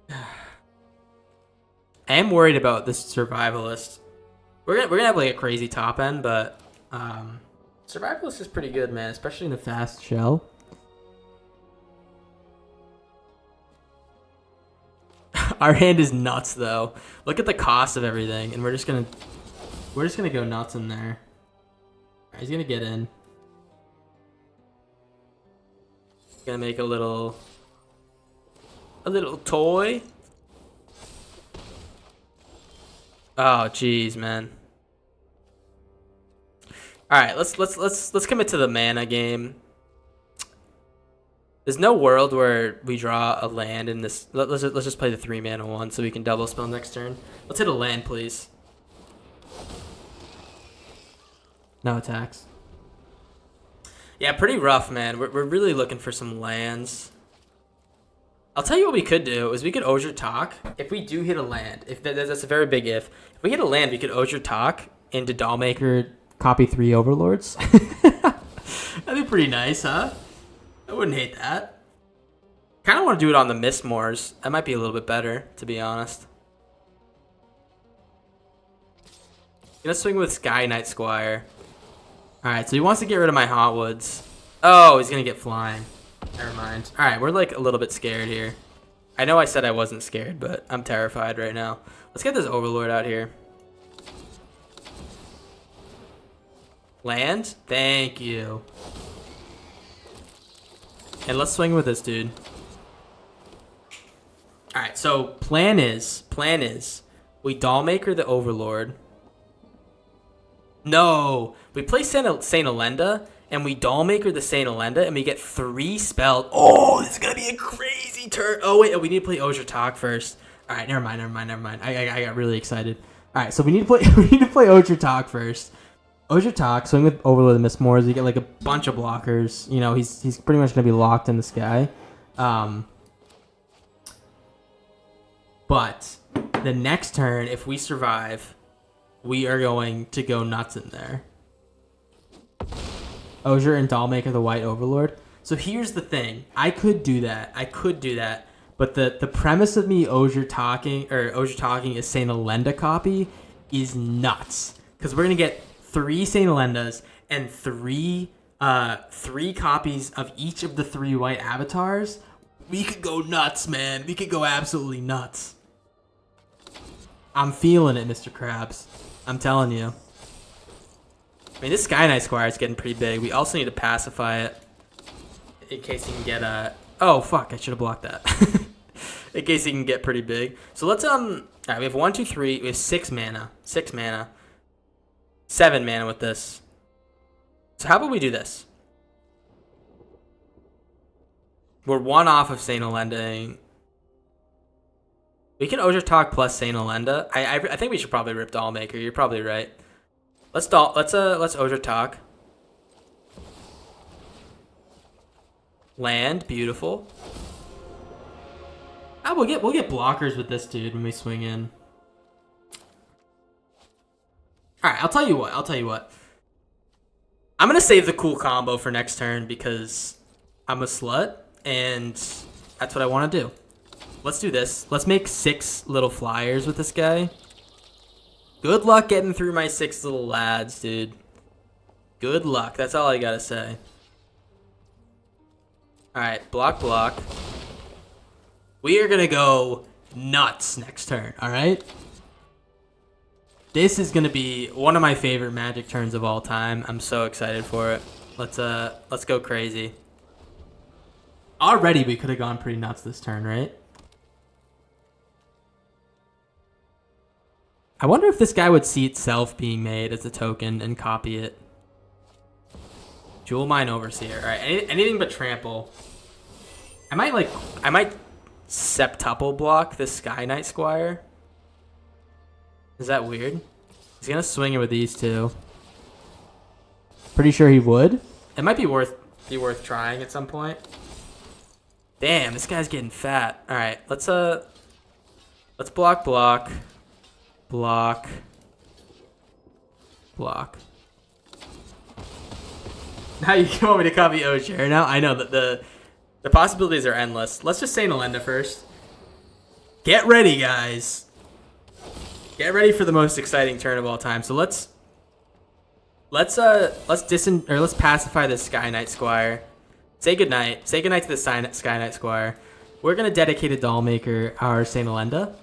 I am worried about this survivalist. We're gonna have like a crazy top end, but survivalist is pretty good, man, especially in the fast shell. Our hand is nuts though. Look at the cost of everything, and we're just gonna go nuts in there. Alright, he's gonna get in. Gonna make a little toy. Oh jeez, man. All right, let's commit to the mana game. There's no world where we draw a land in this. Let's just play the 3 mana one so we can double spell next turn. Let's hit a land, please. No attacks. Yeah, pretty rough, man. We're really looking for some lands. I'll tell you what we could do is we could Osier Talk. If we do hit a land, if that's a very big if. If we hit a land, we could Osier Talk into Dollmaker, copy 3 Overlords. That'd be pretty nice, huh? I wouldn't hate that. Kind of want to do it on the Mistmoors. That might be a little bit better, to be honest. Gonna swing with Sky Knight Squire. Alright, so he wants to get rid of my Hauntwoods. Oh, he's gonna get flying. Never mind. Alright, we're like a little bit scared here. I know I said I wasn't scared, but I'm terrified right now. Let's get this Overlord out here. Land? Thank you. And let's swing with this dude. Alright, so plan is, we Dollmaker the Overlord. No! We play Saint Elenda, and we Dollmaker the Saint Elenda, and we get 3 spelled. Oh, this is gonna be a crazy turn. Oh, wait, we need to play Osier Talk first. Alright, never mind. I got really excited. Alright, so we need to play Osier Talk first. Osier Talk, swing with Overlord the Mistmoors. You get like a bunch of blockers. You know, he's pretty much gonna be locked in the sky. But the next turn, if we survive, we are going to go nuts in there. Osier and Dollmaker the White Overlord. So here's the thing. I could do that. But the premise of me Osier talking is Saint Elenda copy is nuts. Because we're gonna get 3 Saint Elendas and 3 copies of each of the 3 white avatars. We could go nuts, man. We could go absolutely nuts. I'm feeling it, Mr. Krabs. I'm telling you. I mean, this Sky Knight Squire is getting pretty big. We also need to pacify it in case he can get a... Oh, fuck. I should have blocked that. In case he can get pretty big. So let's... All right, we have 1, 2, 3. We have 6 mana. 6 mana. 7 mana with this. So how about we do this? We're one off of Saint Elending. We can Osier Talk plus Saint Elenda. I think we should probably rip Dollmaker. You're probably right. Let's Osier Talk. Land, beautiful. Ah, we'll get blockers with this dude when we swing in. All right, I'll tell you what. I'm gonna save the cool combo for next turn because I'm a slut and that's what I want to do. Let's do this. Let's make 6 little flyers with this guy. Good luck getting through my 6 little lads, dude. Good luck. That's all I gotta say. All right, block. We are gonna go nuts next turn. All right. This is gonna be one of my favorite Magic turns of all time. I'm so excited for it. Let's go crazy. Already we could have gone pretty nuts this turn, right? I wonder if this guy would see itself being made as a token and copy it. Jewel Mine Overseer. All right, anything but trample. I might septuple block this Sky Knight Squire. Is that weird? He's gonna swing it with these two. Pretty sure he would. It might be worth trying at some point. Damn, this guy's getting fat. All right, let's block. Now you want me to copy Osier now? I know that the possibilities are endless. Let's just say Nalenda first. Get ready, guys. Get ready for the most exciting turn of all time. So let's pacify this Sky Knight Squire. Say goodnight. Say goodnight to the Sky Knight Squire. We're gonna dedicate a Dollmaker our Saint Elenda.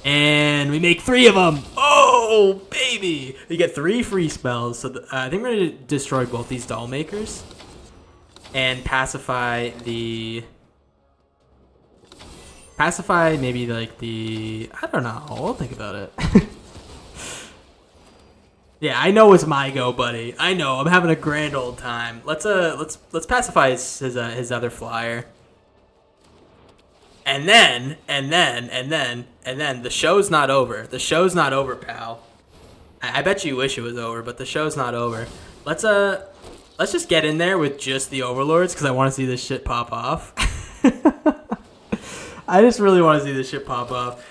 And we make 3 of them. Oh, baby. We get 3 free spells. So I think we're going to destroy both these Dollmakers. And pacify maybe like the... I don't know. We'll think about it. Yeah, I know it's my go, buddy. I know. I'm having a grand old time. Let's pacify his other flyer. And then the show's not over. The show's not over, pal. I bet you wish it was over, but the show's not over. Let's just get in there with just the Overlords because I want to see this shit pop off. I just really want to see this shit pop off.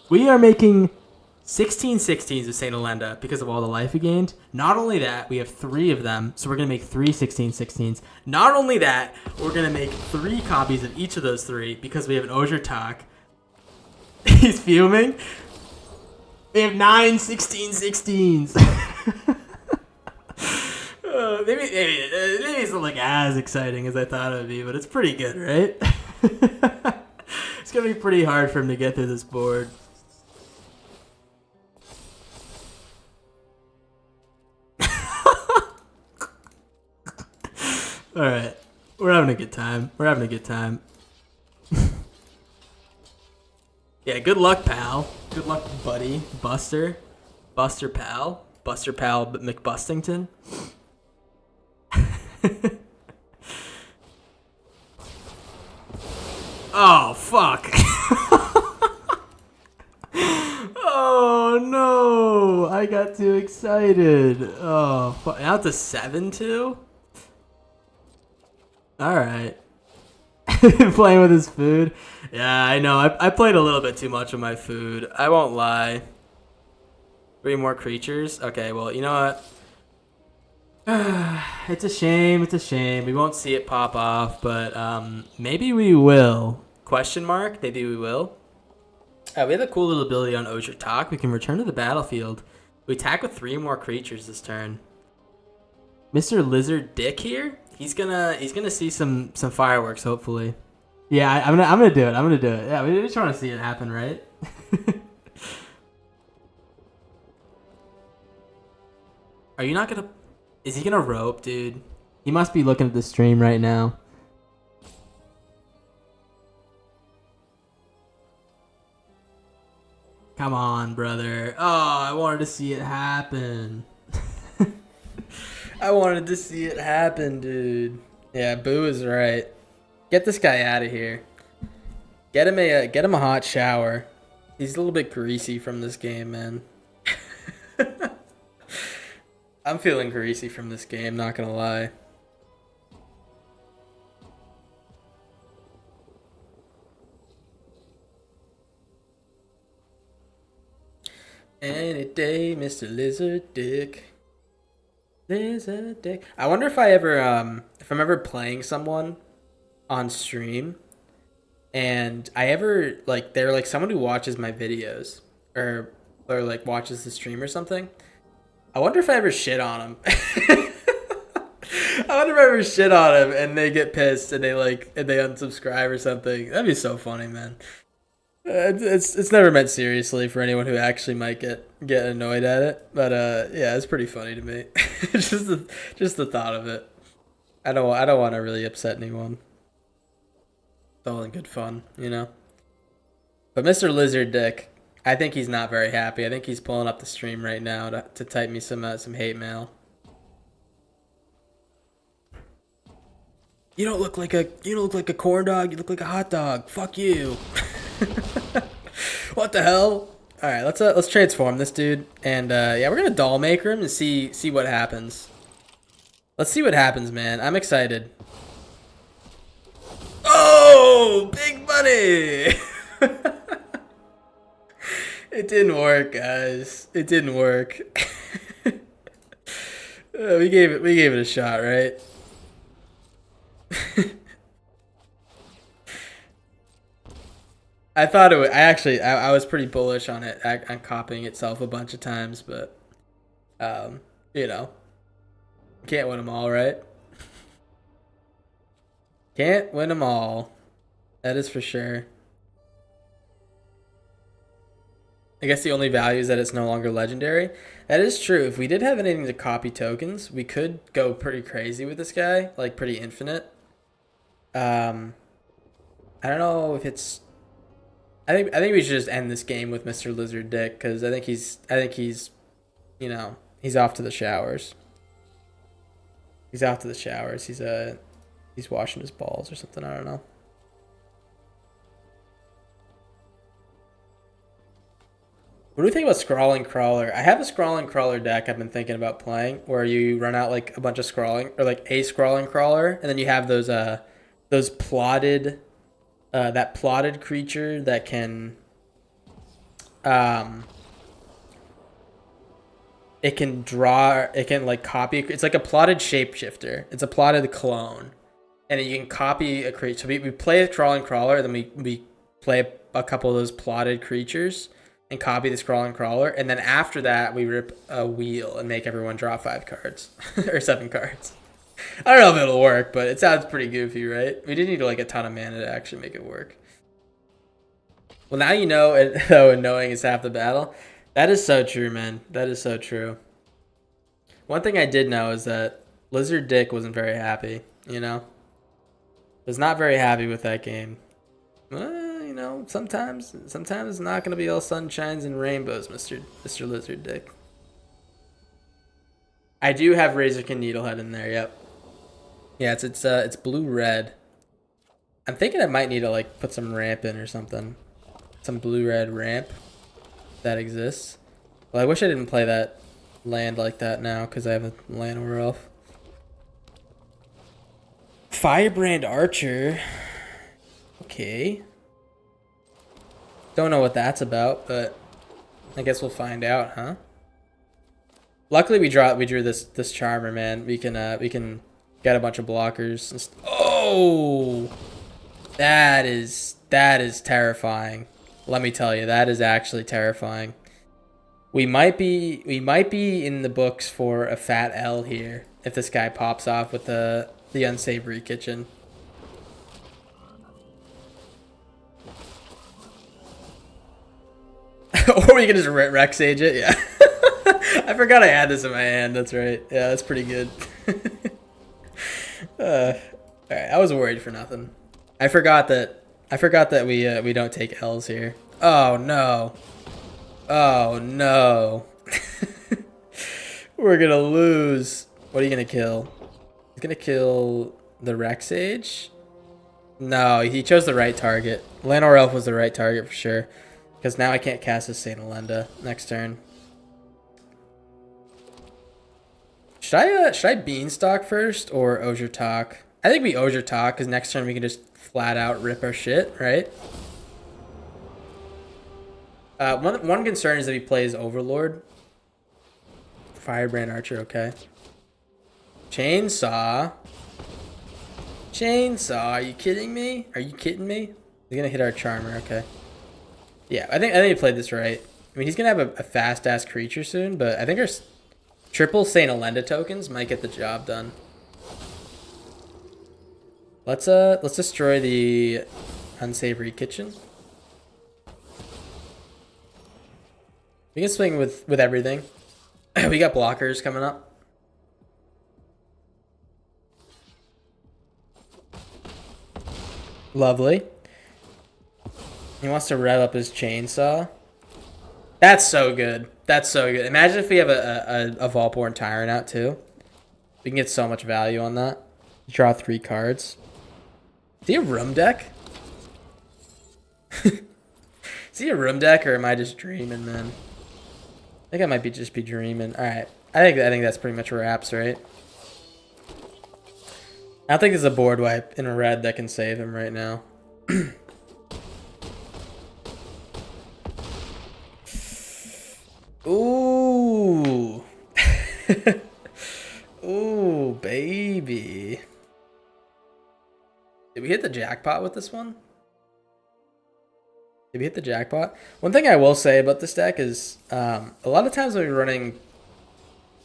We are making 16 16s with Saint Elenda because of all the life we gained. Not only that, we have 3 of them, so we're going to make 3 16 16s. Not only that, we're going to make 3 copies of each of those 3 because we have an Osier Talk. He's fuming. We have 9 16 16s. Maybe it's not like as exciting as I thought it would be, but it's pretty good, right? It's going to be pretty hard for him to get through this board. All right, we're having a good time. Yeah, good luck, pal. Good luck, buddy. Buster pal McBustington. Oh fuck. Oh no, I got too excited. Oh fuck. Now it's a 7-2. Alright. Playing with his food. Yeah, I know. I played a little bit too much with my food. I won't lie. 3 more creatures? Okay, well, you know what? It's a shame. We won't see it pop off, but maybe we will. Question mark? Maybe we will. We have a cool little ability on Osier Talk. We can return to the battlefield. We attack with 3 more creatures this turn. Mr. Lizard Dick here? He's gonna see some fireworks, hopefully. Yeah, I'm gonna do it. Yeah, we just want to see it happen, right? Are you not gonna? Is he gonna rope, dude? He must be looking at the stream right now. Come on, brother. Oh, I wanted to see it happen. I wanted to see it happen, dude. Yeah, Boo is right. Get this guy out of here. Get him a hot shower. He's a little bit greasy from this game, man. I'm feeling greasy from this game, not gonna lie. Any day, Mr. Lizard Dick. Lizard Dick. I wonder if I'm ever playing someone on stream and they're like someone who watches my videos or like watches the stream or something. I wonder if I ever shit on them. I wonder if I ever shit on them and they get pissed and they unsubscribe or something. That'd be so funny, man. It's never meant seriously for anyone who actually might get annoyed at it, but yeah, it's pretty funny to me. just the thought of it. I don't want to really upset anyone. It's all in good fun, you know. But Mr. Lizard Dick, I think he's not very happy. I think he's pulling up the stream right now to type me some hate mail. You don't look like a corn dog. You look like a hot dog. Fuck you. What the hell? All right, let's transform this dude, and yeah, we're gonna doll maker him and see what happens. Let's see what happens, man. I'm excited. Oh, big money! It didn't work, guys. It didn't work. We gave it a shot, right? I thought it would. I was pretty bullish on it, on copying itself a bunch of times, but you know, can't win them all, right? Can't win them all. That is for sure. I guess the only value is that it's no longer legendary. That is true. If we did have anything to copy tokens, we could go pretty crazy with this guy, like pretty infinite. I don't know if it's. I think we should just end this game with Mr. Lizard Dick because I think he's, you know, he's off to the showers. He's off to the showers. He's washing his balls or something. I don't know. What do you think about Scrawling Crawler? I have a Scrawling Crawler deck I've been thinking about playing where you run out like a bunch of Scrawling or like a Scrawling Crawler and then you have those plotted that plotted creature that can it can like copy, it's like a plotted shapeshifter. It's a plotted clone. And you can copy a creature. So we play a Crawling Crawler, then we play a couple of those plotted creatures and copy the Scrawling Crawler, and then after that we rip a wheel and make everyone draw 5 cards or 7 cards. I don't know if it'll work, but it sounds pretty goofy, right? We did need like a ton of mana to actually make it work. Well, now you know, and knowing is half the battle. That is so true, man. That is so true. One thing I did know is that Lizard Dick wasn't very happy, you know? Was not very happy with that game. You know, sometimes it's not going to be all sunshines and rainbows, Mr. Lizard Dick. I do have Razorkin Needlehead in there, yep. Yeah, it's blue-red. I'm thinking I might need to like put some ramp in or something. Some blue-red ramp that exists. Well, I wish I didn't play that land like that now because I have a Llanowar Elf. Firebrand Archer. Okay. Don't know what that's about, but I guess we'll find out, huh? Luckily we drew this Charmer, man. We can get a bunch of blockers. Oh! That is terrifying. Let me tell you, that is actually terrifying. We might be in the books for a fat L here if this guy pops off with the unsavory kitchen. Or we can just Rex Age it, yeah. I forgot I had this in my hand, that's right. Yeah, that's pretty good. Alright, I was worried for nothing. I forgot that we don't take L's here. Oh no. Oh no. We're gonna lose. What are you gonna kill? He's gonna kill the Rex Age. No, he chose the right target. Llanowar Elf was the right target for sure. Because now I can't cast a Saint Elenda next turn. Should I Beanstalk first or Osier Talk? I think we Osier Talk because next turn we can just flat out rip our shit, right? One concern is that he plays Overlord. Firebrand Archer, okay. Chainsaw. Chainsaw, are you kidding me? Are you kidding me? He's gonna hit our Charmer, okay. Yeah, I think he played this right. I mean, he's gonna have a fast ass creature soon, but I think our triple Saint Elenda tokens might get the job done. Let's destroy the unsavory kitchen. We can swing with everything. We got blockers coming up. Lovely. He wants to rev up his chainsaw. That's so good. That's so good. Imagine if we have a Volborn Tyrant out too. We can get so much value on that. Draw 3 cards. Is he a room deck? Is he a room deck or am I just dreaming, man? I think I might just be dreaming. All right. I think that's pretty much wraps, right? I don't think there's a board wipe in a red that can save him right now. Ooh. Ooh, baby. Did we hit the jackpot with this one? Did we hit the jackpot? One thing I will say about this deck is a lot of times when we're running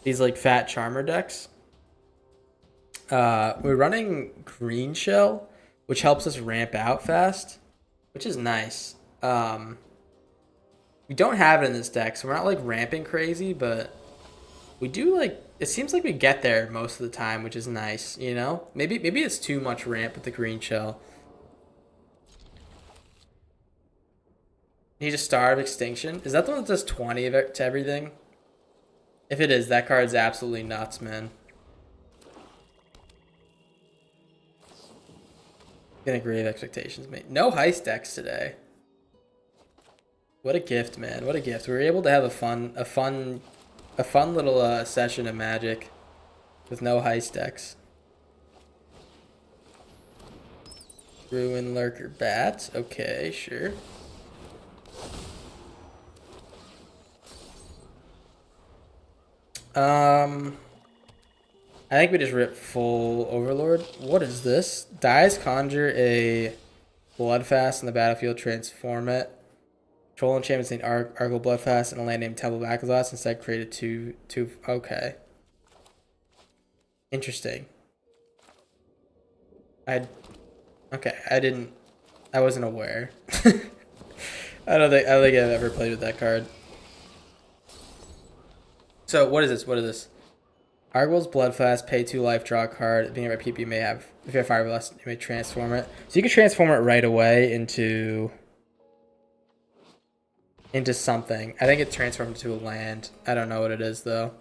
these like fat Charmer decks, we're running Green Shell, which helps us ramp out fast, which is nice. We don't have it in this deck, so we're not like ramping crazy, but we do like, it seems like we get there most of the time, which is nice, you know? Maybe it's too much ramp with the Green Shell. Need a Star of Extinction. Is that the one that does 20 of it to everything? If it is, that card's absolutely nuts, man. Gonna grave expectations, mate. No heist decks today. What a gift, man. What a gift. We were able to have a fun little session of Magic with no heist decks. Ruin Lurker Bats. Okay, sure. I think we just rip full Overlord. What is this? Dies, conjure a Bloodfast in the battlefield, transform it. Troll enchantments named Argyle Bloodfast and a land named Temple of Akalos. Instead, created two. Okay. Interesting. I wasn't aware. I don't think I've ever played with that card. So what is this? What is this? Argyl's Bloodfast, pay 2 life, draw a card. Being a repeat, you may have, if you have 5 or less, you may transform it. So you can transform it right away into something. I think it transformed into a land. I don't know what it is though.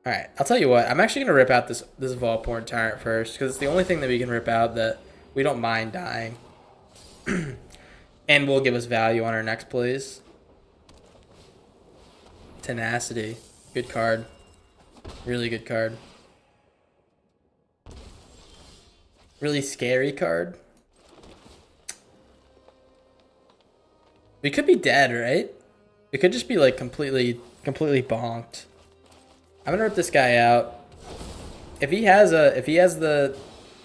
Alright, I'll tell you what. I'm actually gonna rip out this Volborn Tyrant first, because it's the only thing that we can rip out that we don't mind dying. And will give us value on our next plays. Tenacity. Good card. Really good card. Really scary card. We could be dead, right? We could just be like completely bonked. I'm gonna rip this guy out. If he has the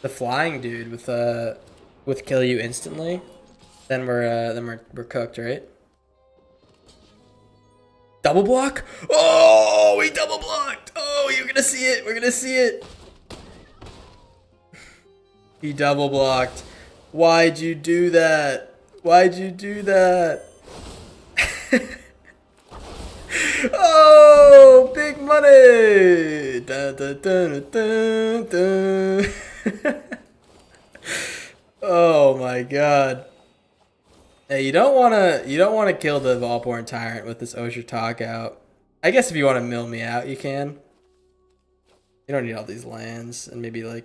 flying dude with kill you instantly, then we're cooked, right? Double block? Oh, we double blocked. Oh, you're gonna see it. We're gonna see it. He double blocked. Why'd you do that? Why'd you do that? Oh, big money. Dun, dun, dun, dun, dun. Oh my god. Hey, you don't wanna kill the Volborn Tyrant with this Osier Talk out. I guess if you want to mill me out, you can. You don't need all these lands and maybe like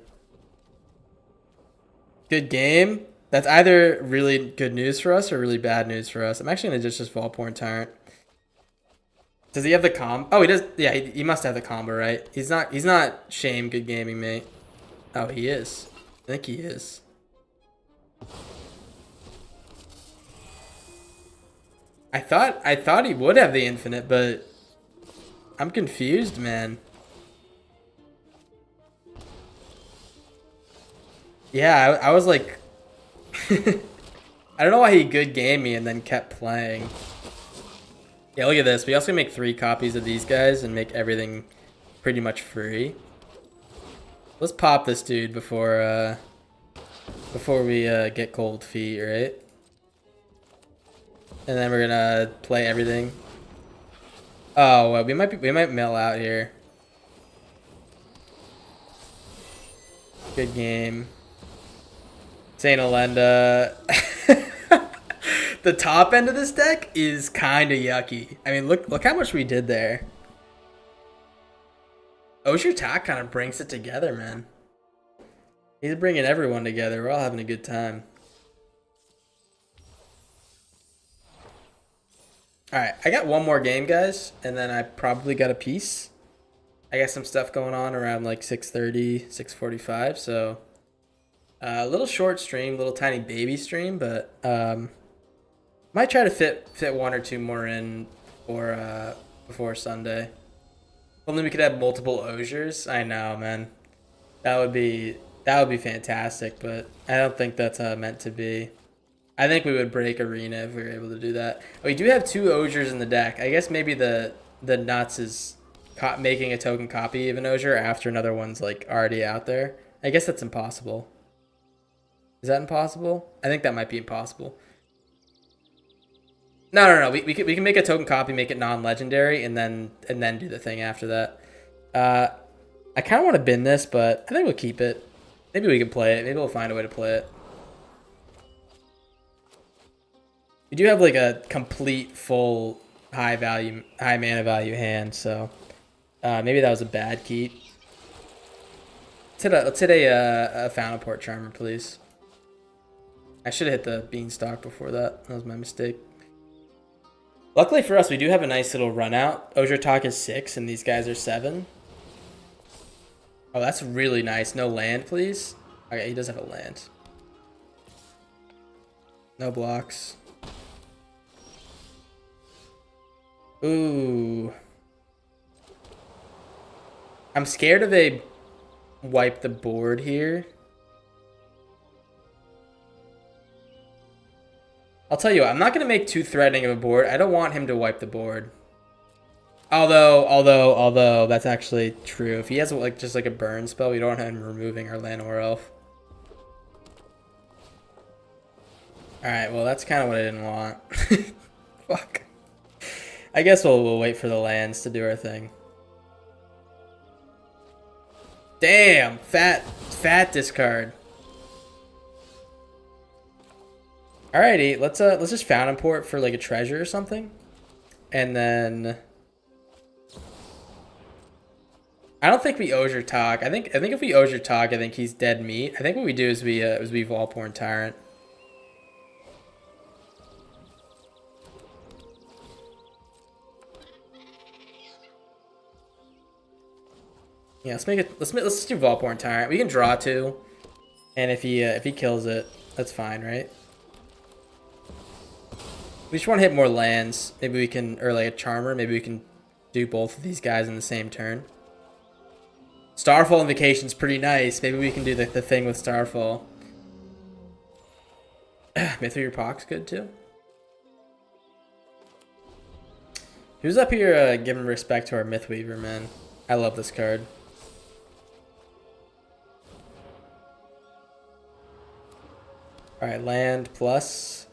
Good game. That's either really good news for us or really bad news for us. I'm actually gonna just Volporn Tyrant. Does he have the combo? Oh, he does. Yeah, he must have the combo, right? He's not shame good gaming, mate. Oh, he is. I think he is. I thought he would have the infinite, but I'm confused, man. Yeah, I was like, I don't know why he good gamed me and then kept playing. Yeah, look at this. We also make 3 copies of these guys and make everything pretty much free. Let's pop this dude before we get cold feet, right? And then we're gonna play everything. Oh, well, we might mill out here. Good game. Saint Olenda. The top end of this deck is kind of yucky. I mean, look how much we did there. Osher Tak kind of brings it together, man. He's bringing everyone together. We're all having a good time. Alright, I got one more game, guys, and then I probably got a piece. I got some stuff going on around like 6:30, 6:45, so a little short stream, little tiny baby stream, but might try to fit 1 or 2 more in before Sunday. Only we could have multiple Osiers. I know, man. That would be fantastic, but I don't think that's meant to be. I think we would break Arena if we were able to do that. We do have 2 Osiers in the deck. I guess maybe the nuts is making a token copy of an Osier after another one's like already out there. I guess that's impossible. Is that impossible? I think that might be impossible. No. We can make a token copy, make it non-legendary, and then do the thing after that. I kind of want to bin this, but I think we'll keep it. Maybe we can play it. Maybe we'll find a way to play it. We do have like a complete full high mana value hand, so maybe that was a bad keep. Let's hit a Fountain Port Charmer, please. I should have hit the Beanstalk before that. That was my mistake. Luckily for us, we do have a nice little run out. Osier Tak is 6 and these guys are 7. Oh, that's really nice. No land, please. Okay, he does have a land. No blocks. Ooh. I'm scared of a wipe the board here. I'll tell you what, I'm not going to make too threatening of a board. I don't want him to wipe the board. Although that's actually true. If he has like just like a burn spell, we don't want him removing our Llanowar Elf. Alright, well that's kind of what I didn't want. Fuck. I guess we'll wait for the lands to do our thing. Damn, fat discard. Alrighty, let's just Fountain Port for like a treasure or something, and then I don't think we Osier Tak. I think if we Osier Tak, I think he's dead meat. I think what we do is we Volporn Tyrant. Yeah, let's make it. Let's do Volporn Tyrant. We can draw 2, and if he kills it, that's fine, right? We just want to hit more lands. Maybe we can, or like a Charmer. Maybe we can do both of these guys in the same turn. Starfall Invocation's pretty nice. Maybe we can do the thing with Starfall. Mythweaver Pock's good too. Who's up here giving respect to our Mythweaver, man? I love this card. Alright, land plus.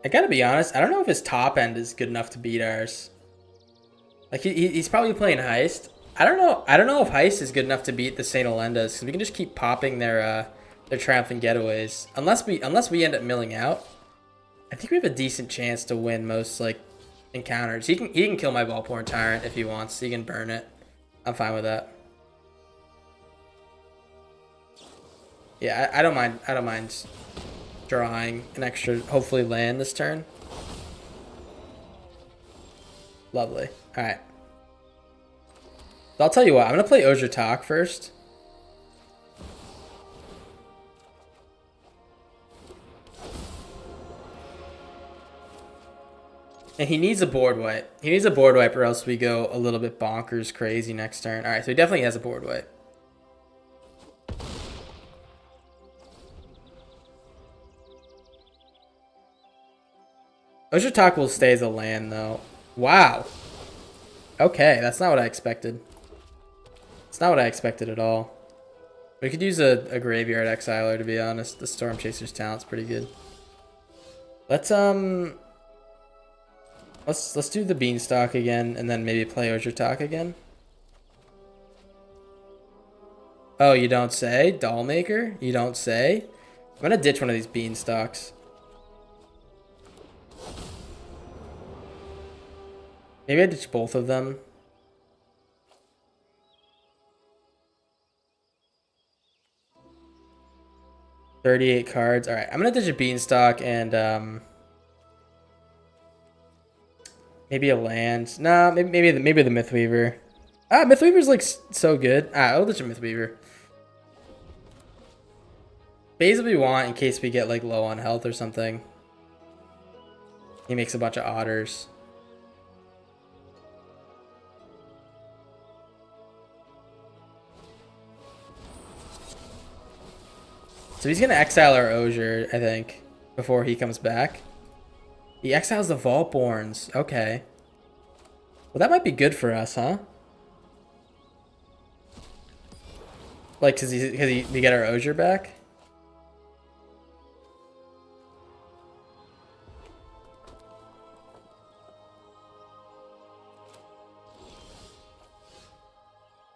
I gotta be honest, I don't know if his top end is good enough to beat ours. Like he's probably playing Heist. I don't know if Heist is good enough to beat the Saint Olendas, because we can just keep popping their Triumphant Getaways. Unless we end up milling out. I think we have a decent chance to win most like encounters. He can kill my Volporn Tyrant if he wants. He can burn it. I'm fine with that. Yeah, I don't mind. I don't mind drawing an extra, hopefully land this turn. Lovely. All right. So I'll tell you what. I'm gonna play Ozurtok first. And he needs a board wipe. He needs a board wipe or else we go a little bit bonkers crazy next turn. All right, so he definitely has a board wipe. Ozurtok will stay as a land, though. Wow. Okay, that's not what I expected. It's not what I expected at all. We could use a Graveyard Exiler, to be honest. The Storm Chaser's talent's pretty good. Let's do the Beanstalk again, and then maybe play Ozurtok again. Oh, you don't say? Dollmaker? You don't say? I'm gonna ditch one of these Beanstalks. Maybe I ditch both of them. $38 cards. All right, I'm gonna ditch a Beanstalk and maybe a land. Nah, maybe the Mythweaver. Ah, Mythweaver's like so good. Ah, I'll ditch a Mythweaver. Basically, we want in case we get like low on health or something. He makes a bunch of otters. So he's gonna exile our Osier, I think, before he comes back. He exiles the Vaultborns. Okay. Well, that might be good for us, huh? Like, cause we get our Osier back.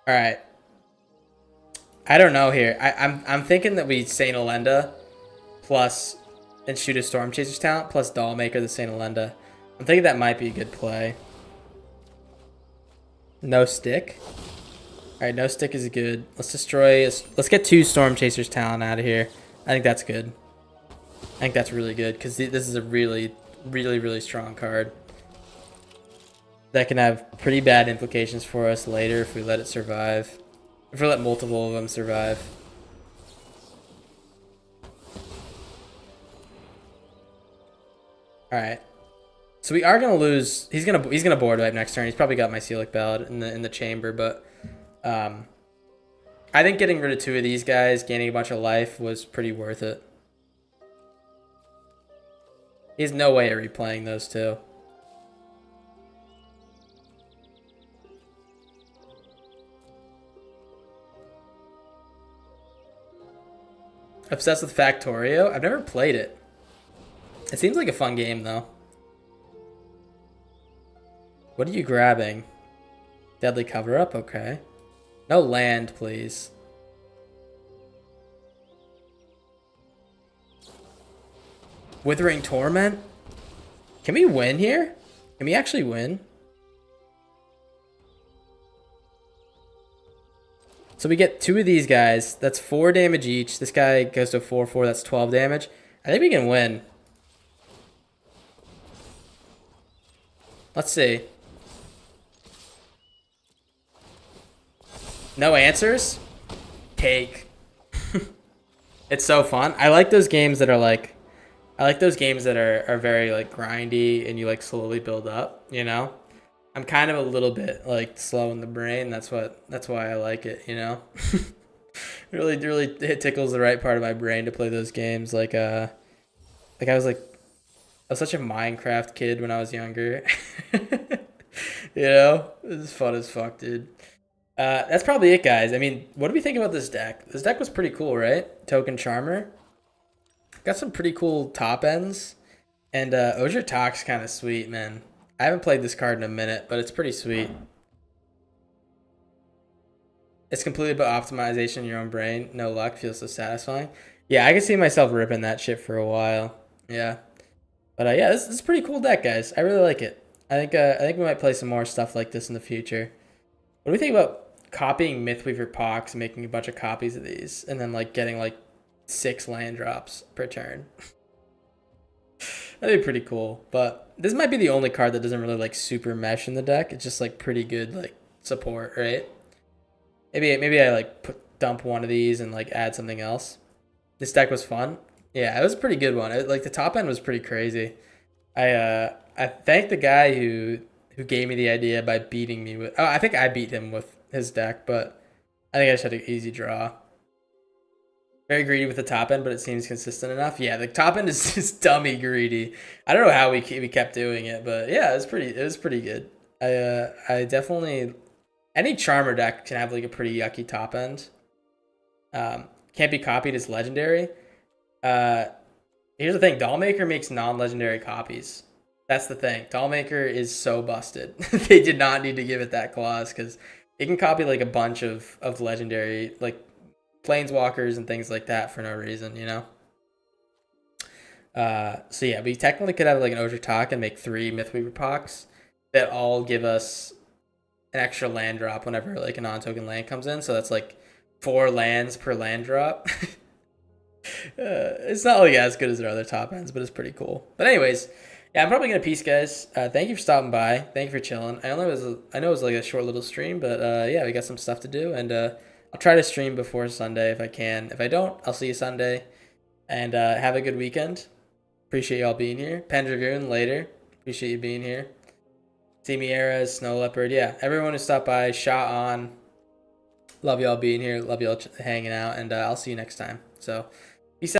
All right. I don't know here. I'm thinking that we Saint Elenda plus and shoot a Storm Chaser's talent plus Dollmaker the Saint Elenda. I'm thinking that might be a good play. No stick. All right, no stick is good. Let's destroy. Let's get 2 Storm Chaser's talent out of here. I think that's good. I think that's really good because this is a really, really, really strong card that can have pretty bad implications for us later if we let it survive. If we let multiple of them survive. All right. So we are gonna lose. He's gonna board wipe next turn. He's probably got my Mycelic Ballad in the chamber, but I think getting rid of 2 of these guys, gaining a bunch of life, was pretty worth it. He has no way of replaying those 2. Obsessed with Factorio? I've never played it. It seems like a fun game, though. What are you grabbing? Deadly Cover-Up? Okay. No land, please. Withering Torment? Can we win here? Can we actually win? So we get 2 of these guys. That's 4 damage each. This guy goes to 4/4. That's 12 damage. I think we can win. Let's see. No answers? Cake. It's so fun. I like those games that are like... I like those games that are very like grindy and you like slowly build up, you know? I'm kind of a little bit like slow in the brain. That's why I like it, you know? really it tickles the right part of my brain to play those games. Like I was such a Minecraft kid when I was younger. You know? It was fun as fuck, dude. That's probably it, guys. I mean, what do we think about this deck? This deck was pretty cool, right? Token Charmer. Got some pretty cool top ends. And Ozurtok's kind of sweet, man. I haven't played this card in a minute, but it's pretty sweet. It's completely about optimization in your own brain. No luck. Feels so satisfying. Yeah, I can see myself ripping that shit for a while. Yeah. But yeah, this is a pretty cool deck, guys. I really like it. I think we might play some more stuff like this in the future. What do we think about copying Mythweaver Pox, making a bunch of copies of these, and then like getting like 6 land drops per turn. That'd be pretty cool. But this might be the only card that doesn't really like super mesh in the deck. It's just like pretty good like support, right? Maybe I like dump one of these and like add something else. This deck was fun. Yeah, it was a pretty good one. Like the top end was pretty crazy. I thank the guy who gave me the idea by beating me with. Oh, I think I beat him with his deck, but I think I just had an easy draw. Very greedy with the top end, but it seems consistent enough. Yeah, the top end is just dummy greedy. I don't know how we kept doing it, but yeah, it was pretty good. I definitely, any Charmer deck can have like a pretty yucky top end. Can't be copied as legendary. Here's the thing, Dollmaker makes non-legendary copies. That's the thing. Dollmaker is so busted. They did not need to give it that clause because it can copy like a bunch of legendary like planeswalkers and things like that for no reason, you know? So yeah, we technically could have like an Ojutaka and make 3 Mythweaver Pox that all give us an extra land drop whenever like a non-token land comes in. So that's like 4 lands per land drop. It's not like as good as their other top ends, but it's pretty cool. But anyways, yeah, I'm probably gonna peace, guys. Thank you for stopping by. Thank you for chilling. I know it was like a short little stream, but yeah, we got some stuff to do, and I'll try to stream before Sunday if I can. If I don't, I'll see you Sunday, and have a good weekend. Appreciate y'all being here. Pendragoon later. Appreciate you being here. Simiera, Snow Leopard, yeah, everyone who stopped by, shot on. Love y'all being here. Love y'all hanging out, and I'll see you next time. So.